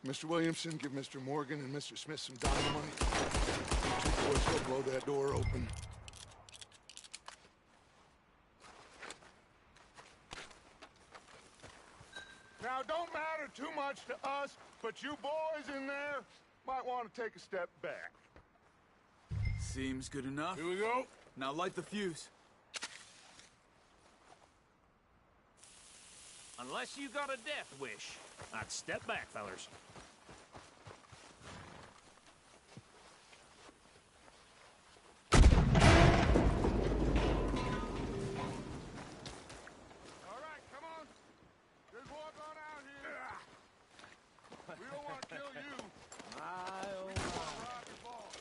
Mr. Williamson, give Mr. Morgan and Mr. Smith some dynamite. You two boys go blow that door open. Now, don't matter too much to us, but you boys in there might want to take a step back. Seems good enough. Here we go. Now light the fuse. Unless you got a death wish, I'd step back, fellers. All right, come on. Just walk on out here. We don't want to kill you. My, oh We just want to rob your boss.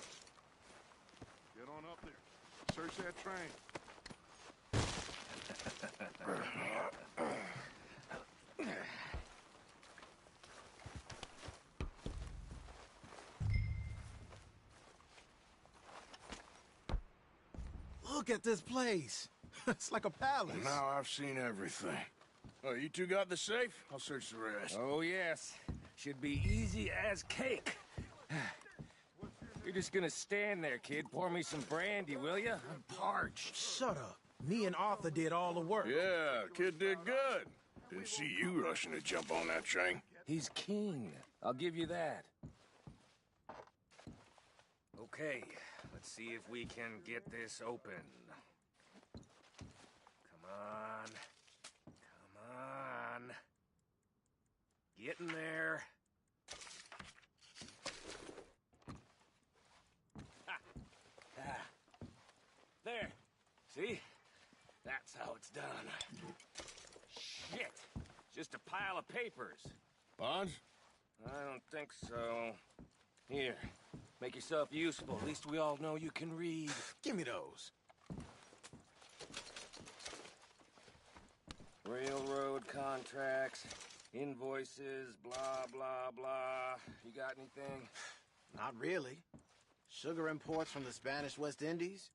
Get on up there. Search that train. Look at this place. It's like a palace. Now I've seen everything. Oh, you two got the safe? I'll search the rest. Oh, yes. Should be easy as cake. You're just gonna stand there, kid. Pour me some brandy, will you? I'm parched. Shut up. Me and Arthur did all the work. Yeah, kid did good. Didn't see you rushing to jump on that train. He's king. I'll give you that. Okay, let's see if we can get this open. Come on. Come on. Get in there. Ha. Ah. There. See? That's how it's done. Shit. Just a pile of papers. Bonds? I don't think so. Here. Make yourself useful. At least we all know you can read. Give me those. Railroad contracts, invoices, blah, blah, blah. You got anything? Not really. Sugar imports from the Spanish West Indies.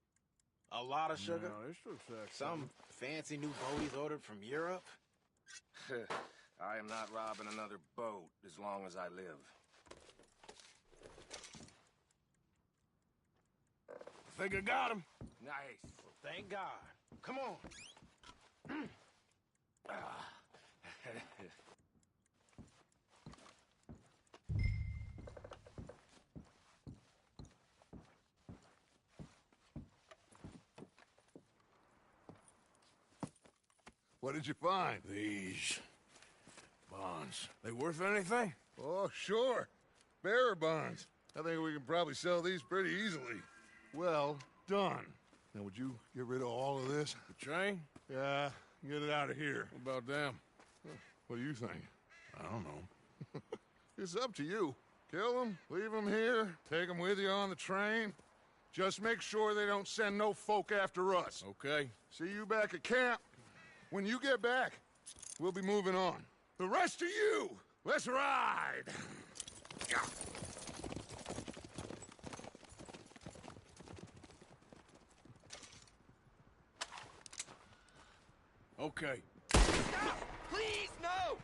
A lot of sugar. No, this looks like Some fancy new boat he's ordered from Europe. I am not robbing another boat as long as I live. I think I got him. Nice. Well, thank God. Come on. What did you find? These bonds. They worth anything? Oh, sure. Bearer bonds. I think we can probably sell these pretty easily. Well done. Now, would you get rid of all of this? The train? Yeah, get it out of here. What about them? What do you think? I don't know. It's up to you. Kill them, leave them here, take them with you on the train. Just make sure they don't send no folk after us. Okay. See you back at camp. When you get back, we'll be moving on. The rest of you, let's ride! Okay. Stop! Please, no!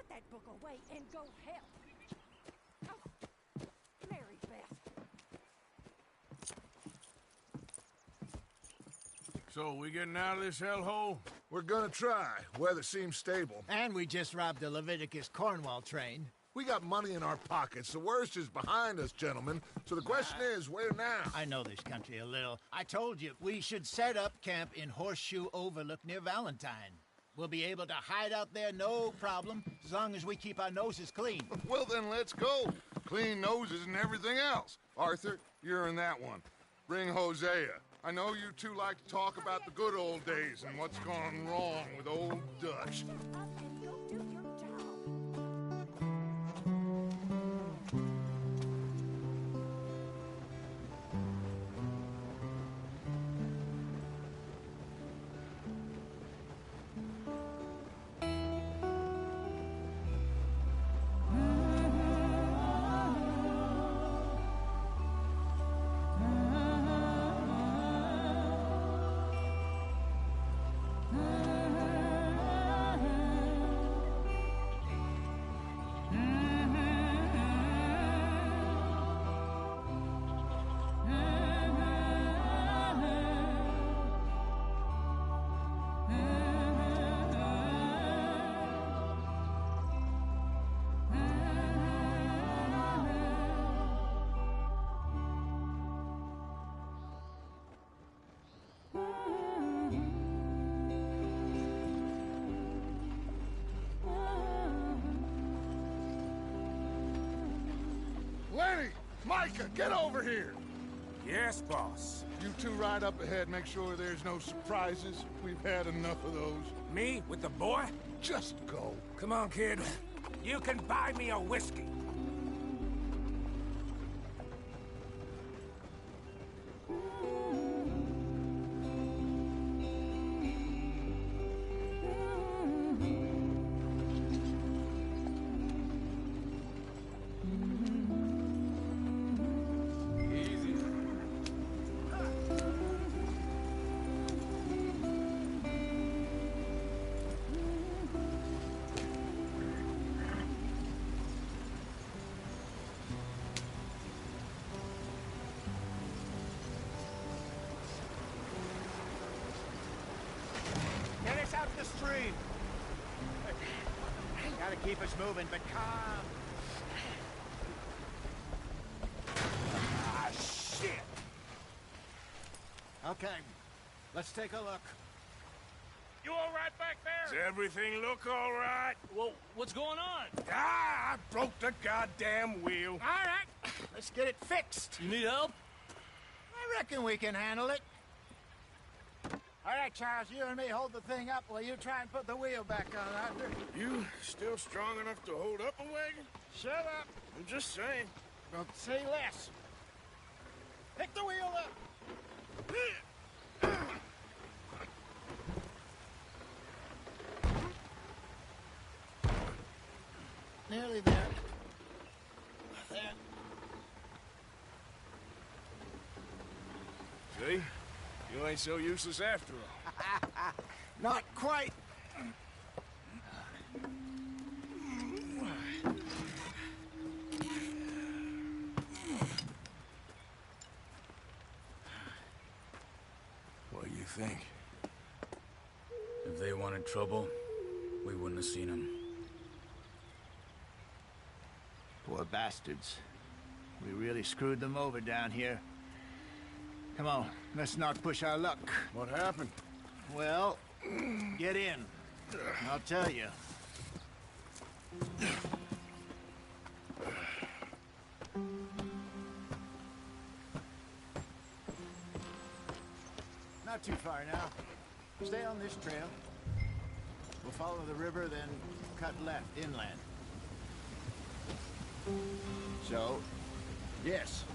Put that book away and go help. Oh, Mary Beth. So, we getting out of this hellhole? We're gonna try. Weather seems stable. And we just robbed the Leviticus Cornwall train. We got money in our pockets. The worst is behind us, gentlemen. So the question is, where now? I know this country a little. I told you, we should set up camp in Horseshoe Overlook near Valentine. We'll be able to hide out there, no problem, as long as we keep our noses clean. Well, then let's go. Clean noses and everything else. Arthur, you're in that one. Bring Hosea. I know you two like to talk about the good old days and what's gone wrong with old Dutch. Up and go do your job. Lenny! Micah, get over here! Yes, boss. You two ride up ahead, make sure there's no surprises. We've had enough of those. Me with the boy? Just go. Come on, kid. You can buy me a whiskey. Get us out the stream. Gotta keep us moving, but calm. Ah, shit! Okay, let's take a look. You all right back Does there? everything look all right? Well, what's going on? Ah, I broke the goddamn wheel. All right, let's get it fixed. You need help? I reckon we can handle it. All right, Charles, you and me hold the thing up while you try and put the wheel back on, Arthur. You still strong enough to hold up a wagon? Shut up. I'm just saying. Don't say less. Pick the wheel up. Nearly there. There. See? You ain't so useless after all. Not quite. What do you think? If they wanted trouble, we wouldn't have seen them. Poor bastards. We really screwed them over down here. Come on, let's not push our luck. What happened? Well, get in. I'll tell you. Not too far now. Stay on this trail. We'll follow the river, then cut left inland. So, yes,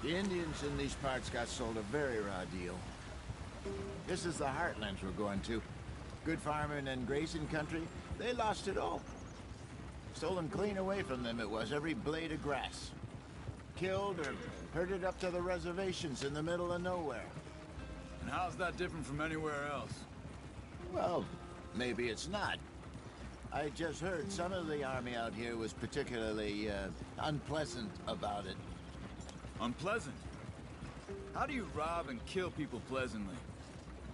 the Indians in these parts got sold a very raw deal. This is the heartlands we're going to. Good farming and grazing country, they lost it all. Stolen clean away from them it was, every blade of grass. Killed or herded up to the reservations in the middle of nowhere. And how's that different from anywhere else? Well, maybe it's not. I just heard some of the army out here was particularly unpleasant about it. Unpleasant? How do you rob and kill people pleasantly?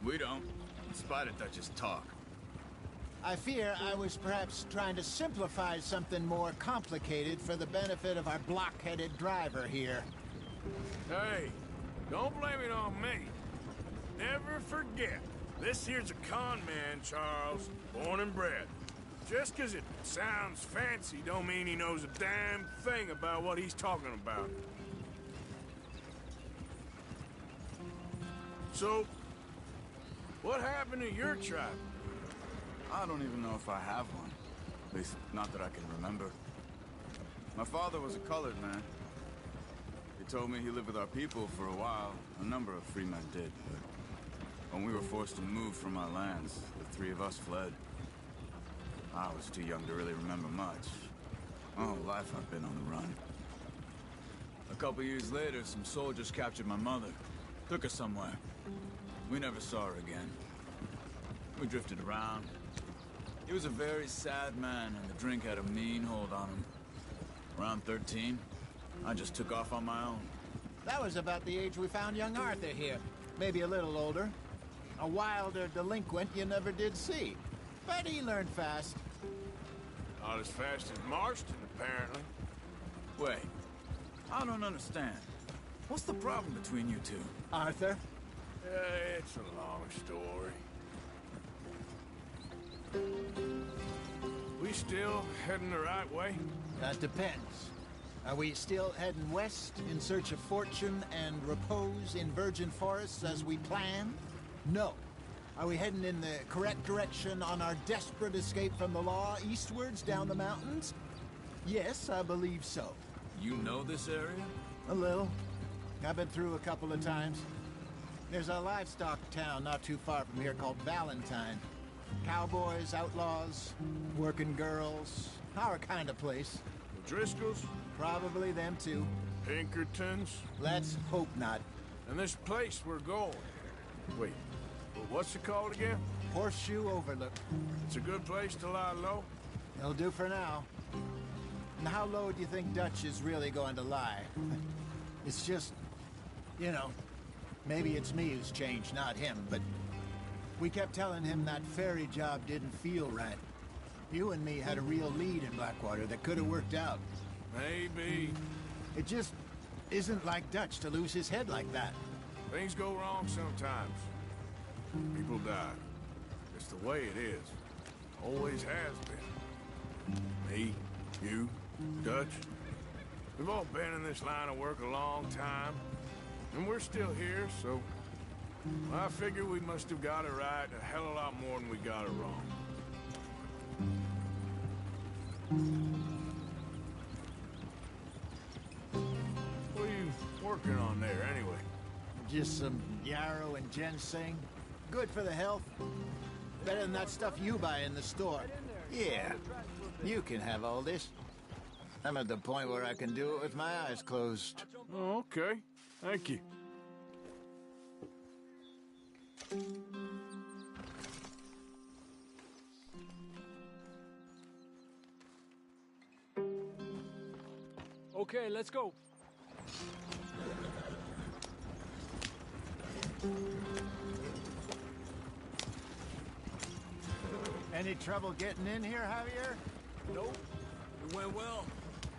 We don't, in spite of Dutch's talk. I fear I was perhaps trying to simplify something more complicated for the benefit of our block-headed driver here. Hey, don't blame it on me. Never forget, this here's a con man, Charles, born and bred. Just 'cause it sounds fancy don't mean he knows a damn thing about what he's talking about. So, what happened to your tribe? I don't even know if I have one. At least, not that I can remember. My father was a colored man. He told me he lived with our people for a while. A number of free men did, but when we were forced to move from our lands, the three of us fled. I was too young to really remember much. My whole life I've been on the run. A couple years later, some soldiers captured my mother. Took her somewhere. We never saw her again. We drifted around. He was a very sad man, and the drink had a mean hold on him. Around 13, I just took off on my own. That was about the age we found young Arthur here. Maybe a little older. A wilder delinquent you never did see. But he learned fast. Not as fast as Marston, apparently. Wait, I don't understand. What's the problem between you two? Arthur? It's a long story. We still heading the right way? That depends. Are we still heading west in search of fortune and repose in virgin forests as we planned? No. Are we heading in the correct direction on our desperate escape from the law eastwards down the mountains? Yes, I believe so. You know this area? A little. I've been through a couple of times. There's a livestock town not too far from here called Valentine. Cowboys, outlaws, working girls, our kind of place. The Driscolls? Probably them too. Pinkertons? Let's hope not. And this place we're going. Wait, what's it called again? Horseshoe Overlook. It's a good place to lie low? It'll do for now. And how low do you think Dutch is really going to lie? It's just, you know, maybe it's me who's changed, not him, but we kept telling him that ferry job didn't feel right. You and me had a real lead in Blackwater that could have worked out. Maybe. It just isn't like Dutch to lose his head like that. Things go wrong sometimes. People die. It's the way it is. Always has been. Me, you, Dutch. We've all been in this line of work a long time. And we're still here, so I figure we must have got it right a hell of a lot more than we got it wrong. What are you working on there, anyway? Just some yarrow and ginseng. Good for the health. Better than that stuff you buy in the store. Yeah, you can have all this. I'm at the point where I can do it with my eyes closed. Oh, okay. Thank you. Okay, let's go. Any trouble getting in here, Javier? Nope. It went well.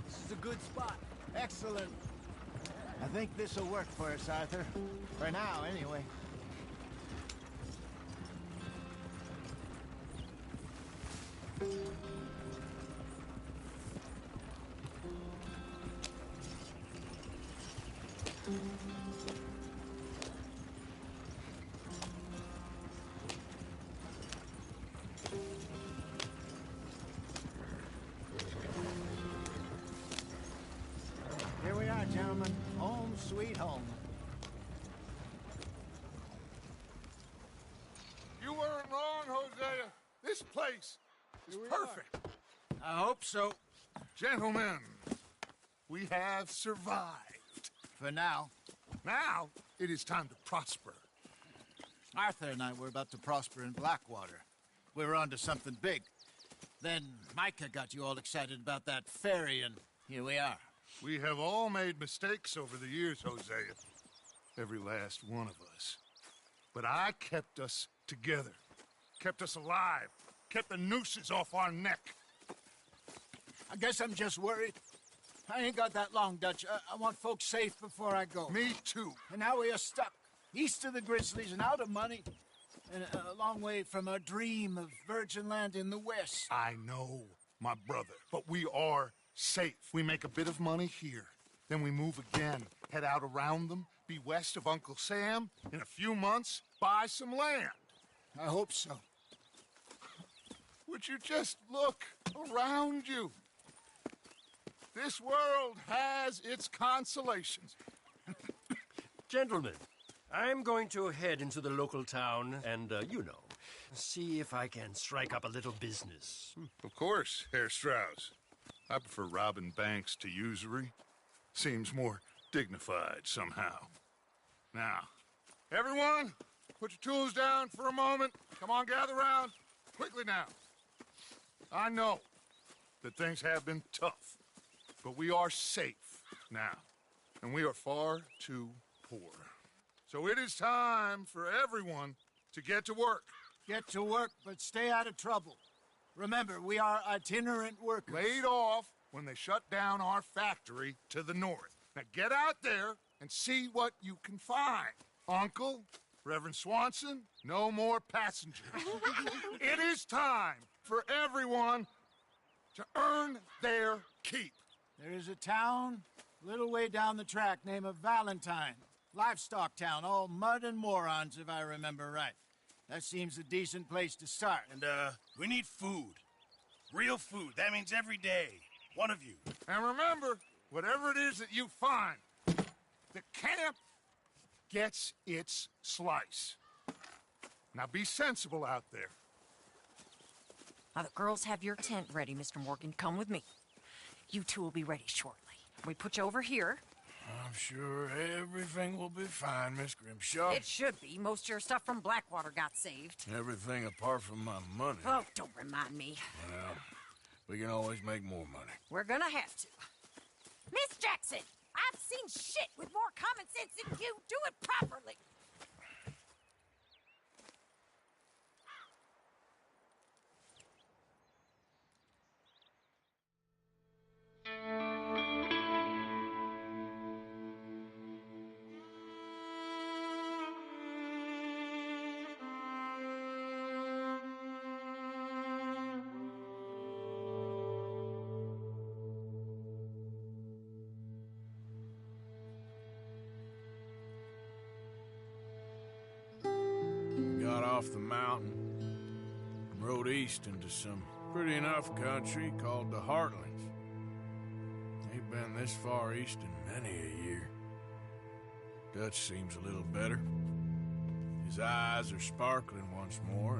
This is a good spot. Excellent. I think this'll work for us, Arthur. For now, anyway. Here we are, gentlemen. Home sweet home. You weren't wrong, Hosea. This place is perfect. I hope so. Gentlemen, we have survived. For now. Now, it is time to prosper. Arthur and I were about to prosper in Blackwater. We were onto something big. Then Micah got you all excited about that ferry, and here we are. We have all made mistakes over the years, Hosea. Every last one of us. But I kept us together. Kept us alive. Kept the nooses off our neck. I guess I'm just worried. I ain't got that long, Dutch. I want folks safe before I go. Me too. And now we are stuck. East of the Grizzlies and out of money. And a long way from our dream of virgin land in the west. I know, my brother. But we are safe. We make a bit of money here. Then we move again. Head out around them. Be west of Uncle Sam. In a few months, buy some land. I hope so. Would you just look around you? This world has its consolations. Gentlemen, I'm going to head into the local town and, see if I can strike up a little business. Of course, Herr Strauss. I prefer robbing banks to usury. Seems more dignified somehow. Now, everyone, put your tools down for a moment. Come on, gather round. Quickly now. I know that things have been tough, but we are safe now, and we are far too poor. So it is time for everyone to get to work. Get to work, but stay out of trouble. Remember, we are itinerant workers. Laid off when they shut down our factory to the north. Now get out there and see what you can find. Uncle, Reverend Swanson, no more passengers. It is time for everyone to earn their keep. There is a town a little way down the track named Valentine. Livestock town, all mud and morons, if I remember right. That seems a decent place to start. And, we need food. Real food. That means every day. One of you. And remember, whatever it is that you find, the camp gets its slice. Now be sensible out there. Now, the girls have your tent ready, Mr. Morgan. Come with me. You two will be ready shortly. We put you over here. I'm sure everything will be fine, Miss Grimshaw. It should be. Most of your stuff from Blackwater got saved. Everything apart from my money. Oh, don't remind me. Well, we can always make more money. We're gonna have to. Miss Jackson, I've seen shit with more common sense than you. Do it properly. Got off the mountain, rode east into some pretty enough country called the Heartlands. Ain't been this far east in many a year. Dutch seems a little better. His eyes are sparkling once more,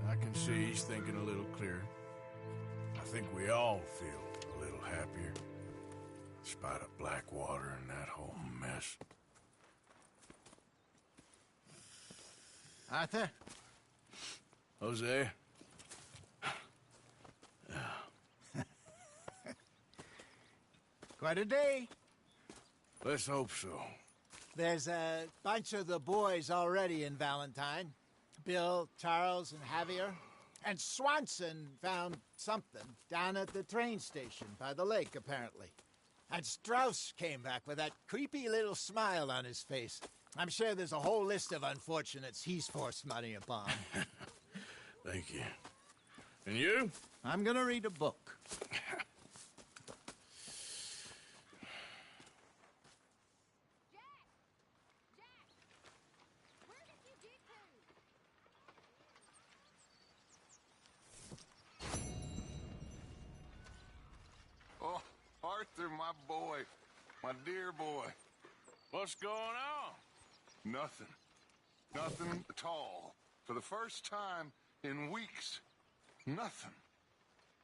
and I can see he's thinking a little clearer. I think we all feel a little happier, in spite of Blackwater and that whole mess. Arthur? Jose? Quite a day. Let's hope so. There's a bunch of the boys already in Valentine. Bill, Charles, and Javier. And Swanson found something down at the train station by the lake, apparently. And Strauss came back with that creepy little smile on his face. I'm sure there's a whole list of unfortunates he's forced money upon. Thank you. And you? I'm gonna read a book. Oh, Arthur, my boy. My dear boy. What's going on? Nothing. Nothing at all. For the first time in weeks, nothing.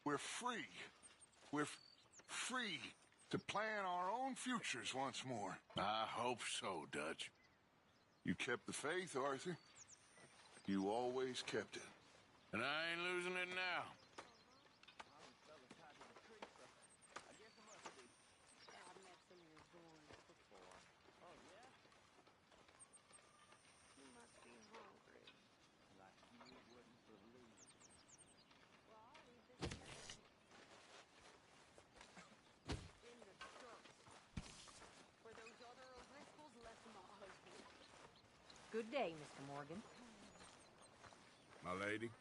We're free. We're free to plan our own futures once more. I hope so, Dutch. You kept the faith, Arthur. You always kept it. And I ain't losing it now. Good day, Mr. Morgan. My lady.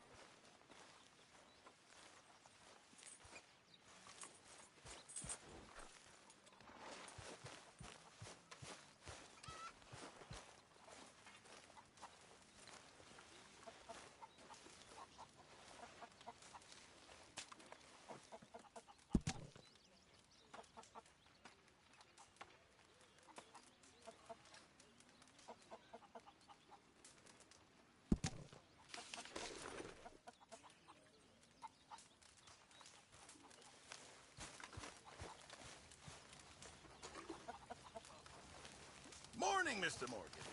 Morning, Mr. Morgan.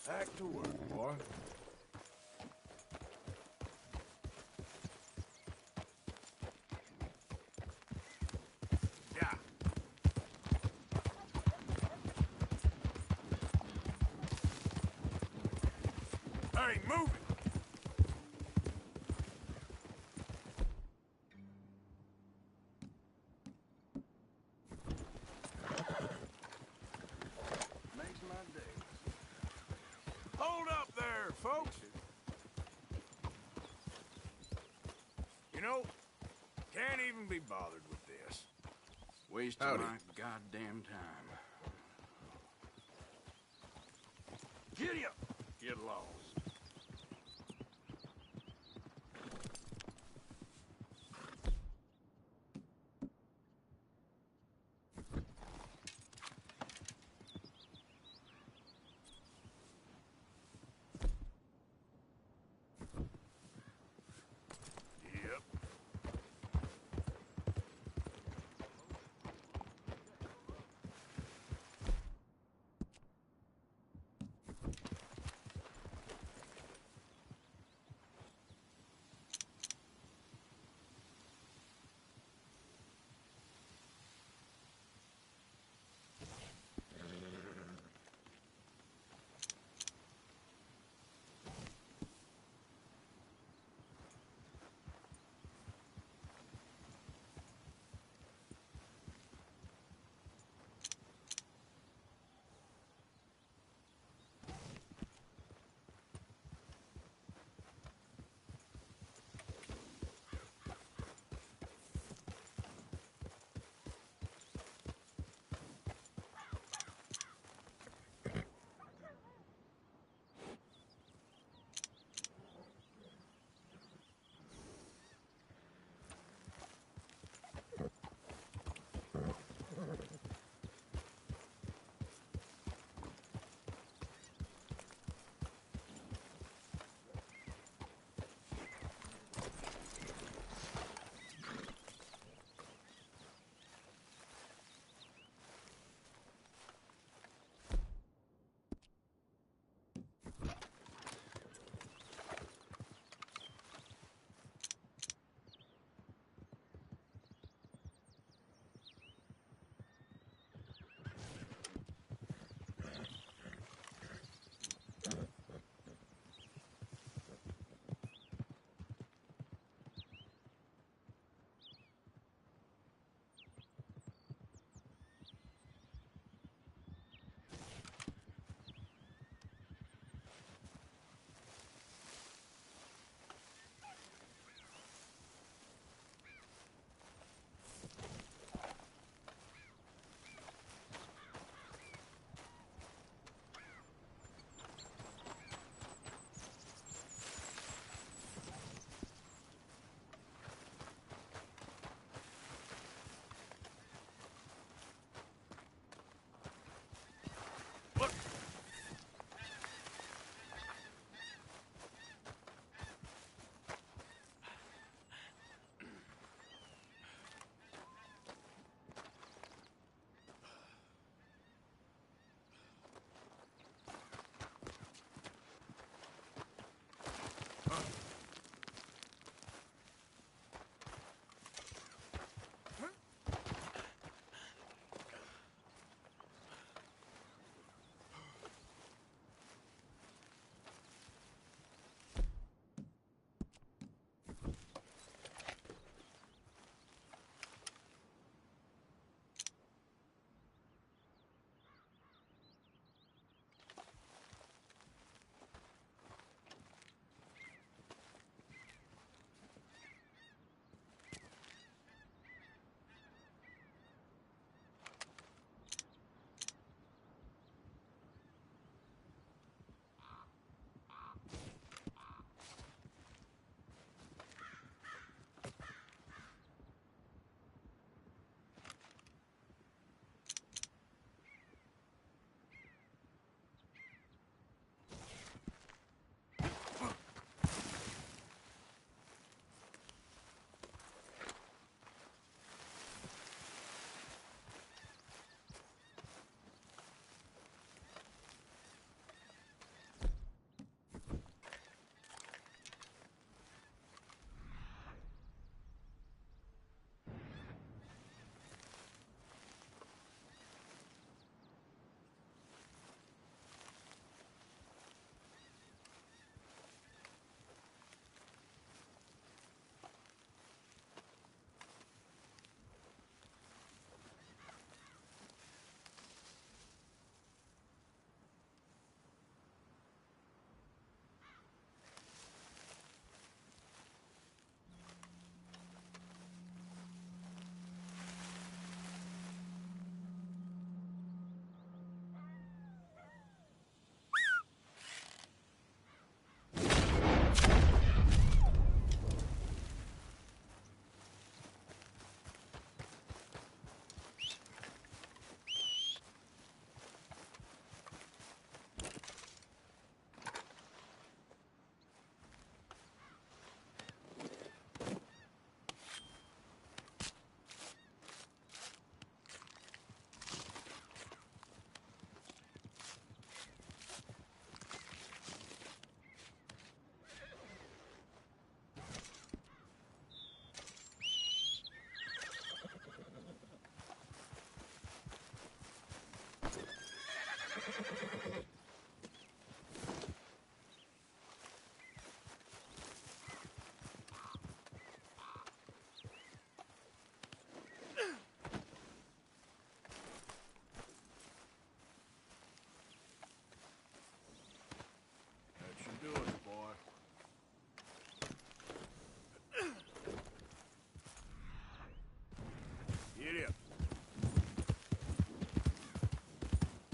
Back to work, boy. Yeah. Hey, move it! Makes my day. Hold up there, folks! You know, can't even be bothered with this. Wasting Howdy. my goddamn time. Giddy up! Get lost. Yep.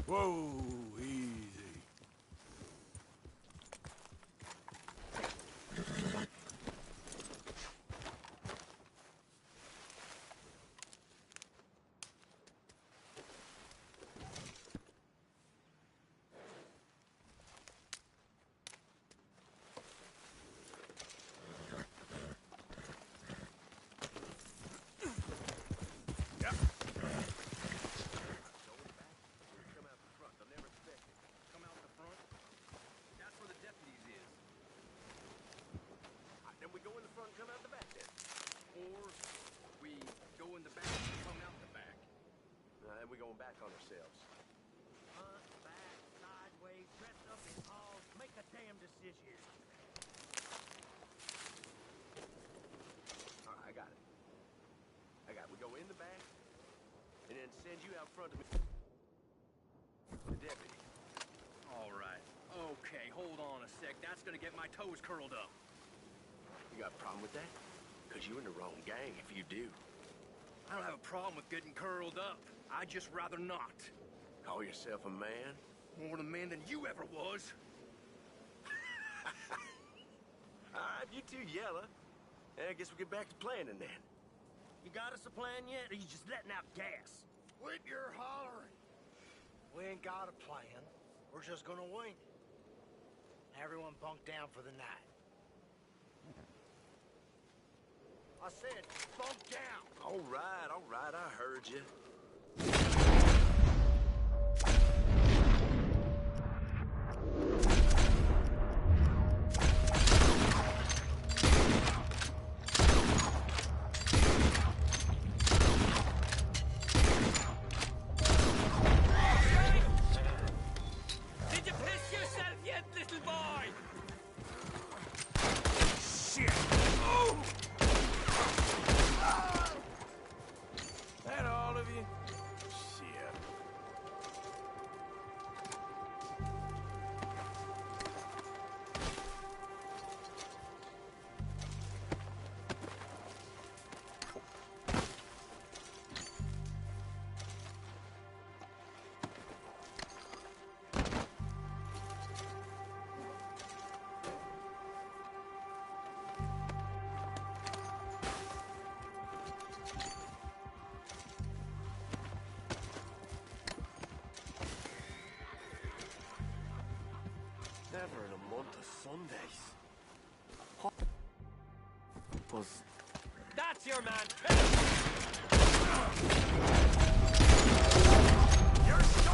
Whoa, easy. Back on ourselves. Front, back, sideways, dressed up in all. Make a damn decision. All right, I got it. We go in the back, and then send you out front to me. The deputy. All right. Okay, hold on a sec. That's gonna get my toes curled up. You got a problem with that? Because you're in the wrong gang if you do. I don't have a problem with getting curled up. I'd just rather not. Call yourself a man? More of a man than you ever was. All right, you two yella. I guess we get back to planning then. You got us a plan yet, or you just letting out gas? Quit your hollering. We ain't got a plan. We're just gonna wing it. Everyone bunk down for the night. I said, bunk down. All right, I heard you. Did you piss yourself yet, little boy? Shit! Oh! That all of you? Shit. Never in a month of Sundays. Was... That's your man. You're so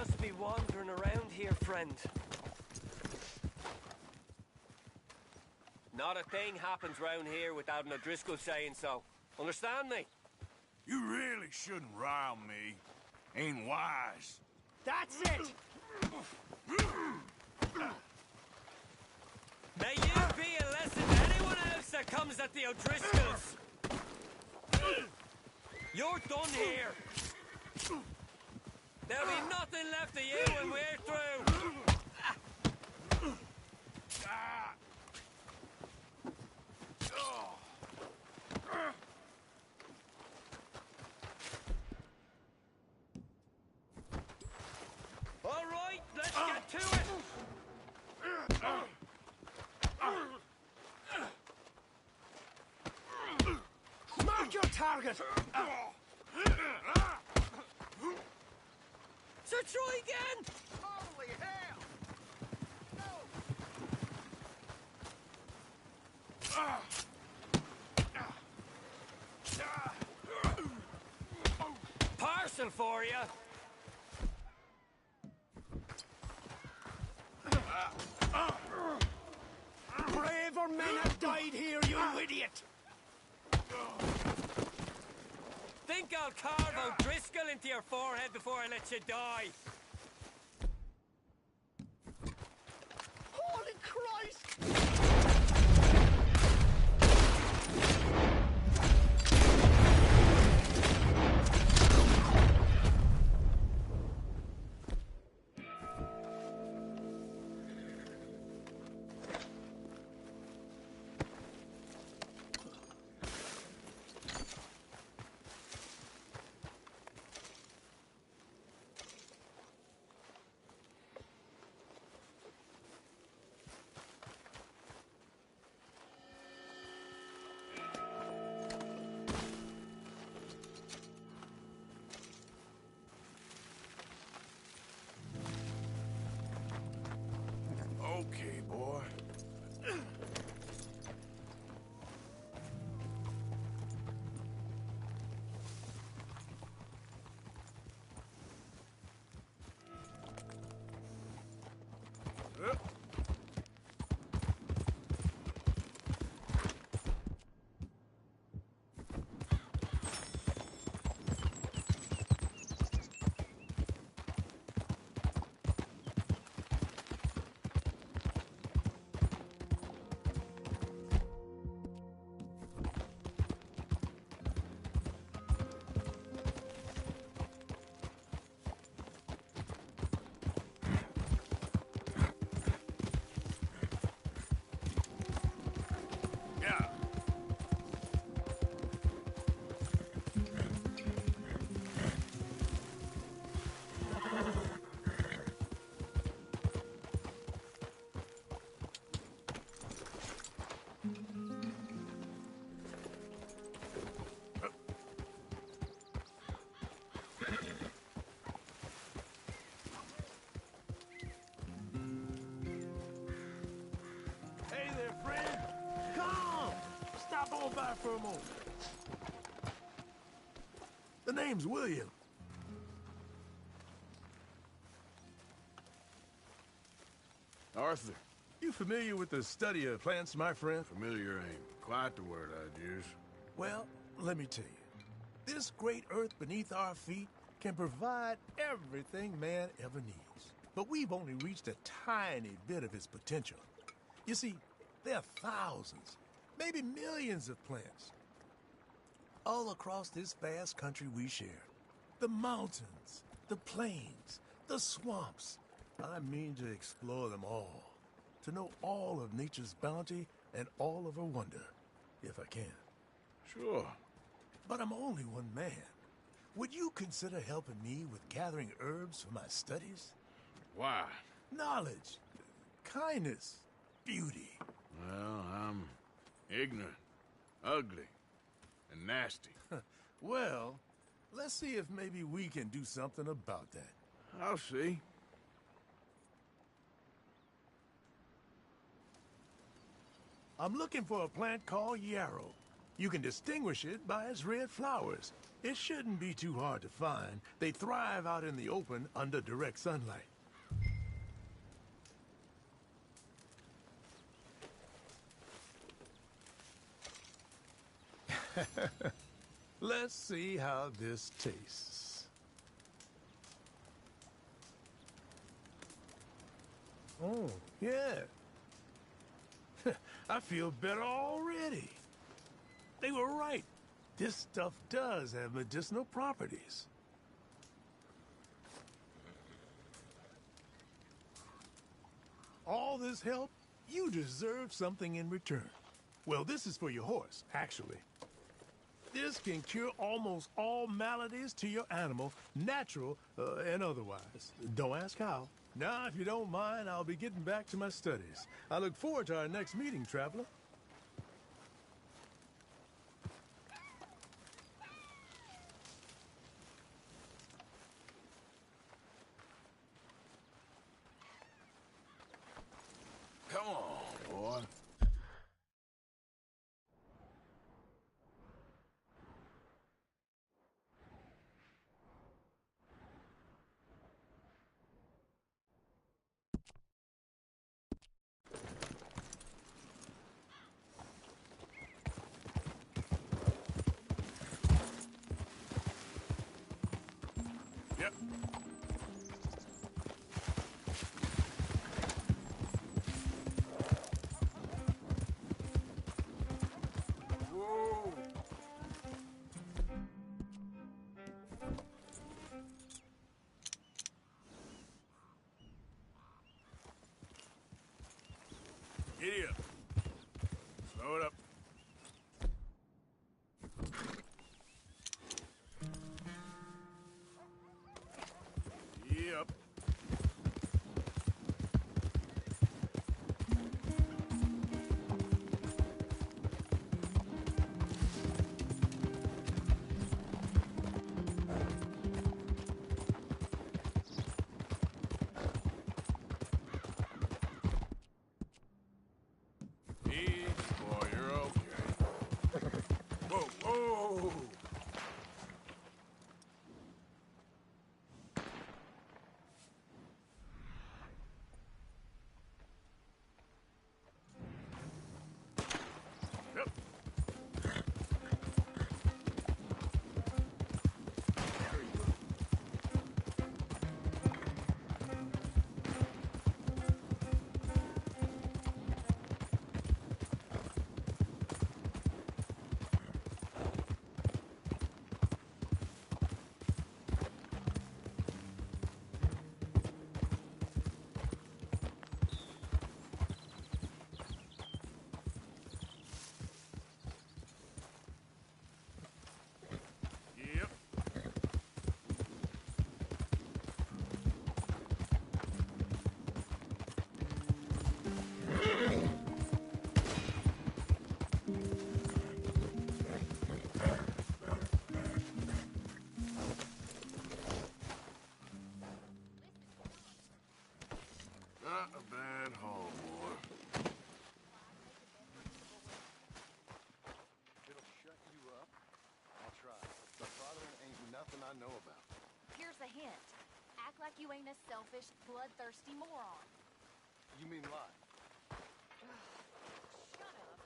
just be wandering around here, friend. Not a thing happens round here without an O'Driscoll saying so. Understand me? You really shouldn't rile me. Ain't wise. That's it! May you be a lesson to anyone else that comes at the O'Driscolls! You're done here! There'll be nothing left of you when we're through! All right, let's get to it! Mark your target! So try again! Holy hell! Parcel for you! Braver men have died here, you idiot! Think I'll carve O'Driscoll into your forehead before I let you die? Holy Christ! Okay, boy. Hey there, friend! Come! Stop on by for a moment. The name's William. Arthur, you familiar with the study of plants, my friend? Familiar ain't quite the word I'd use. Well, let me tell you. This great earth beneath our feet can provide everything man ever needs. But we've only reached a tiny bit of its potential. You see, there are thousands, maybe millions of plants all across this vast country we share. The mountains, the plains, the swamps. I mean to explore them all, to know all of nature's bounty and all of her wonder, if I can. Sure. But I'm only one man. Would you consider helping me with gathering herbs for my studies? Why? Knowledge, kindness, beauty. Well, I'm ignorant, ugly, and nasty. Well, let's see if maybe we can do something about that. I'll see. I'm looking for a plant called yarrow. You can distinguish it by its red flowers. It shouldn't be too hard to find. They thrive out in the open under direct sunlight. Let's see how this tastes. Oh, yeah. I feel better already. They were right. This stuff does have medicinal properties. All this help, you deserve something in return. Well, this is for your horse, actually. This can cure almost all maladies to your animal, natural and otherwise. Don't ask how. Now, if you don't mind, I'll be getting back to my studies. I look forward to our next meeting, traveler. Come on, boy. Yep. Whoa. Giddy up. Slow it up. Yep. Easy, boy, you're okay. Whoa, whoa! Yep. Yep. Not a bad haul, boy. It'll shut you up. I'll try. But father ain't nothing I know about. Here's a hint. Act like you ain't a selfish, bloodthirsty moron. You mean lie? Shut up.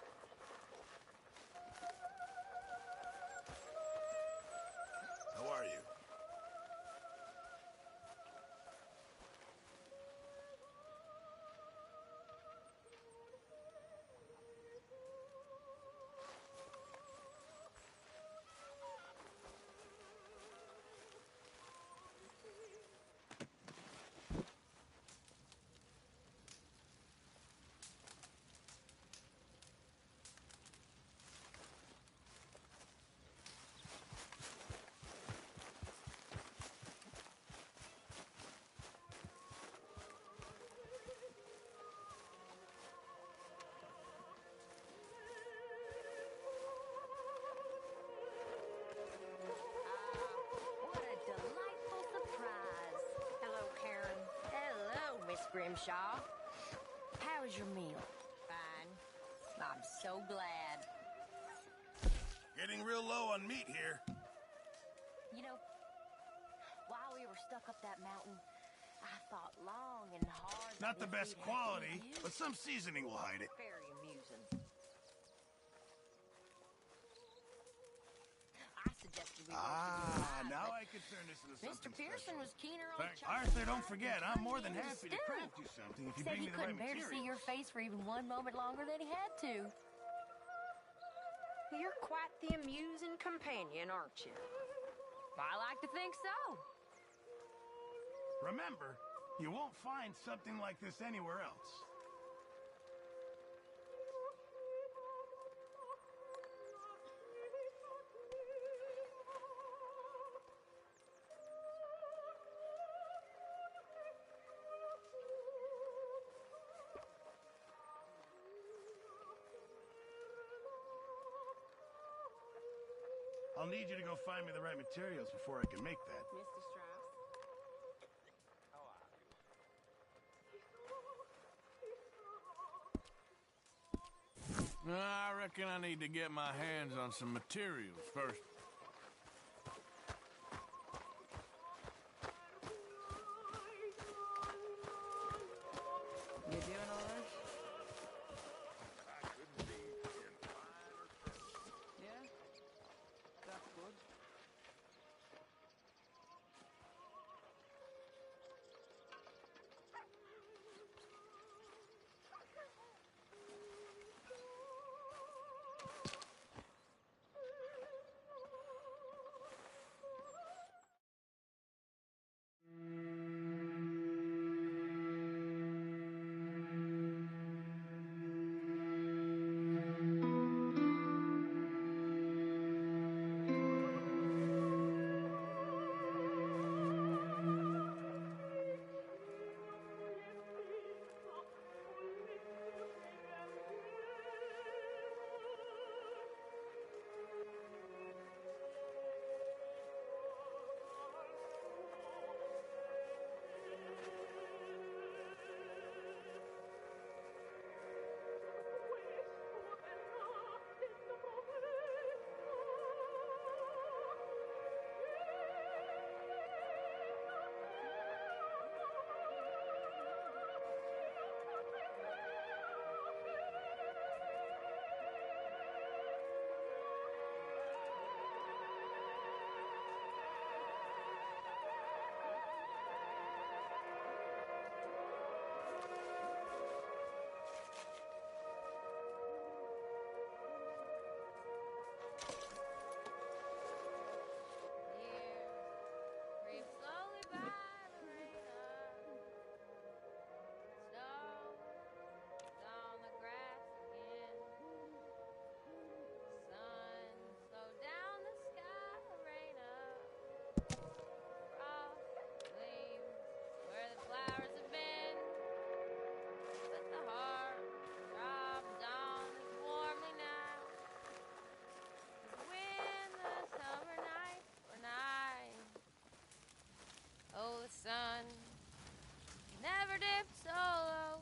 How are you? What a delightful surprise. Hello, Karen. Hello, Miss Grimshaw. How was your meal? Fine. I'm so glad. Getting real low on meat here. You know, while we were stuck up that mountain, I thought long and hard. Not the if best we'd quality, had you. but some seasoning will hide it. Very amusing. I suggested we Now I could turn this into something Mr. Pearson special. was keener on Thanks. chopping Arthur, it don't up forget, and I'm more turning than it into happy to stew. craft you something if you Said bring he me the right couldn't bear to material. see your face for even one moment longer than he had to. You're quite the amusing companion, aren't you? I like to think so. Remember, you won't find something like this anywhere else. I'll need you to go find me the right materials before I can make that. Mr. Strauss. I reckon I need to get my hands on some materials first. You doing all right? Yeah? That's good. Creep slowly by the radar. Snow is on the grass again. Sun slowed down the sky, rain up. Frost gleams where the flowers have been. But the heart throbs on as warmly now. When the summer nights were nigh, oh, the sun never dipped so low.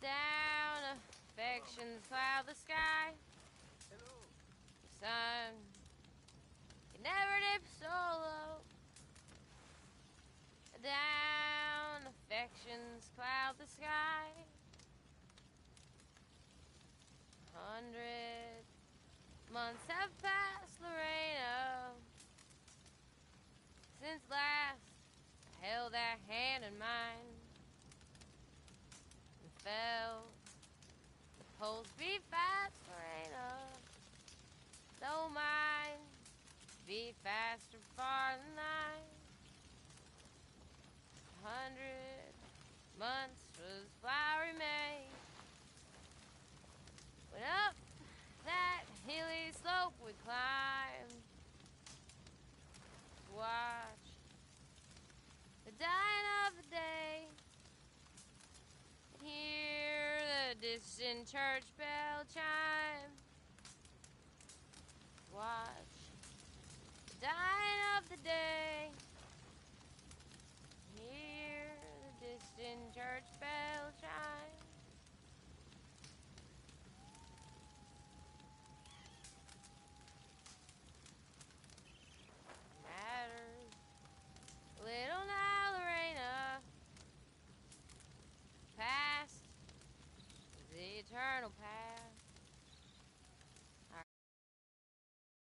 Down affections cloud the sky. The sun it never dipped so low. Down affections cloud the sky. 100 months have passed, Lorena, since last I held that hand in mine and felt the pulse beat fast, Lorena. Though mine beat faster far than thine. 100 months was flowery May. Went up that hilly slope we climbed to watch the dying of the day. Hear the distant church bell chime. Watch the dying of the day.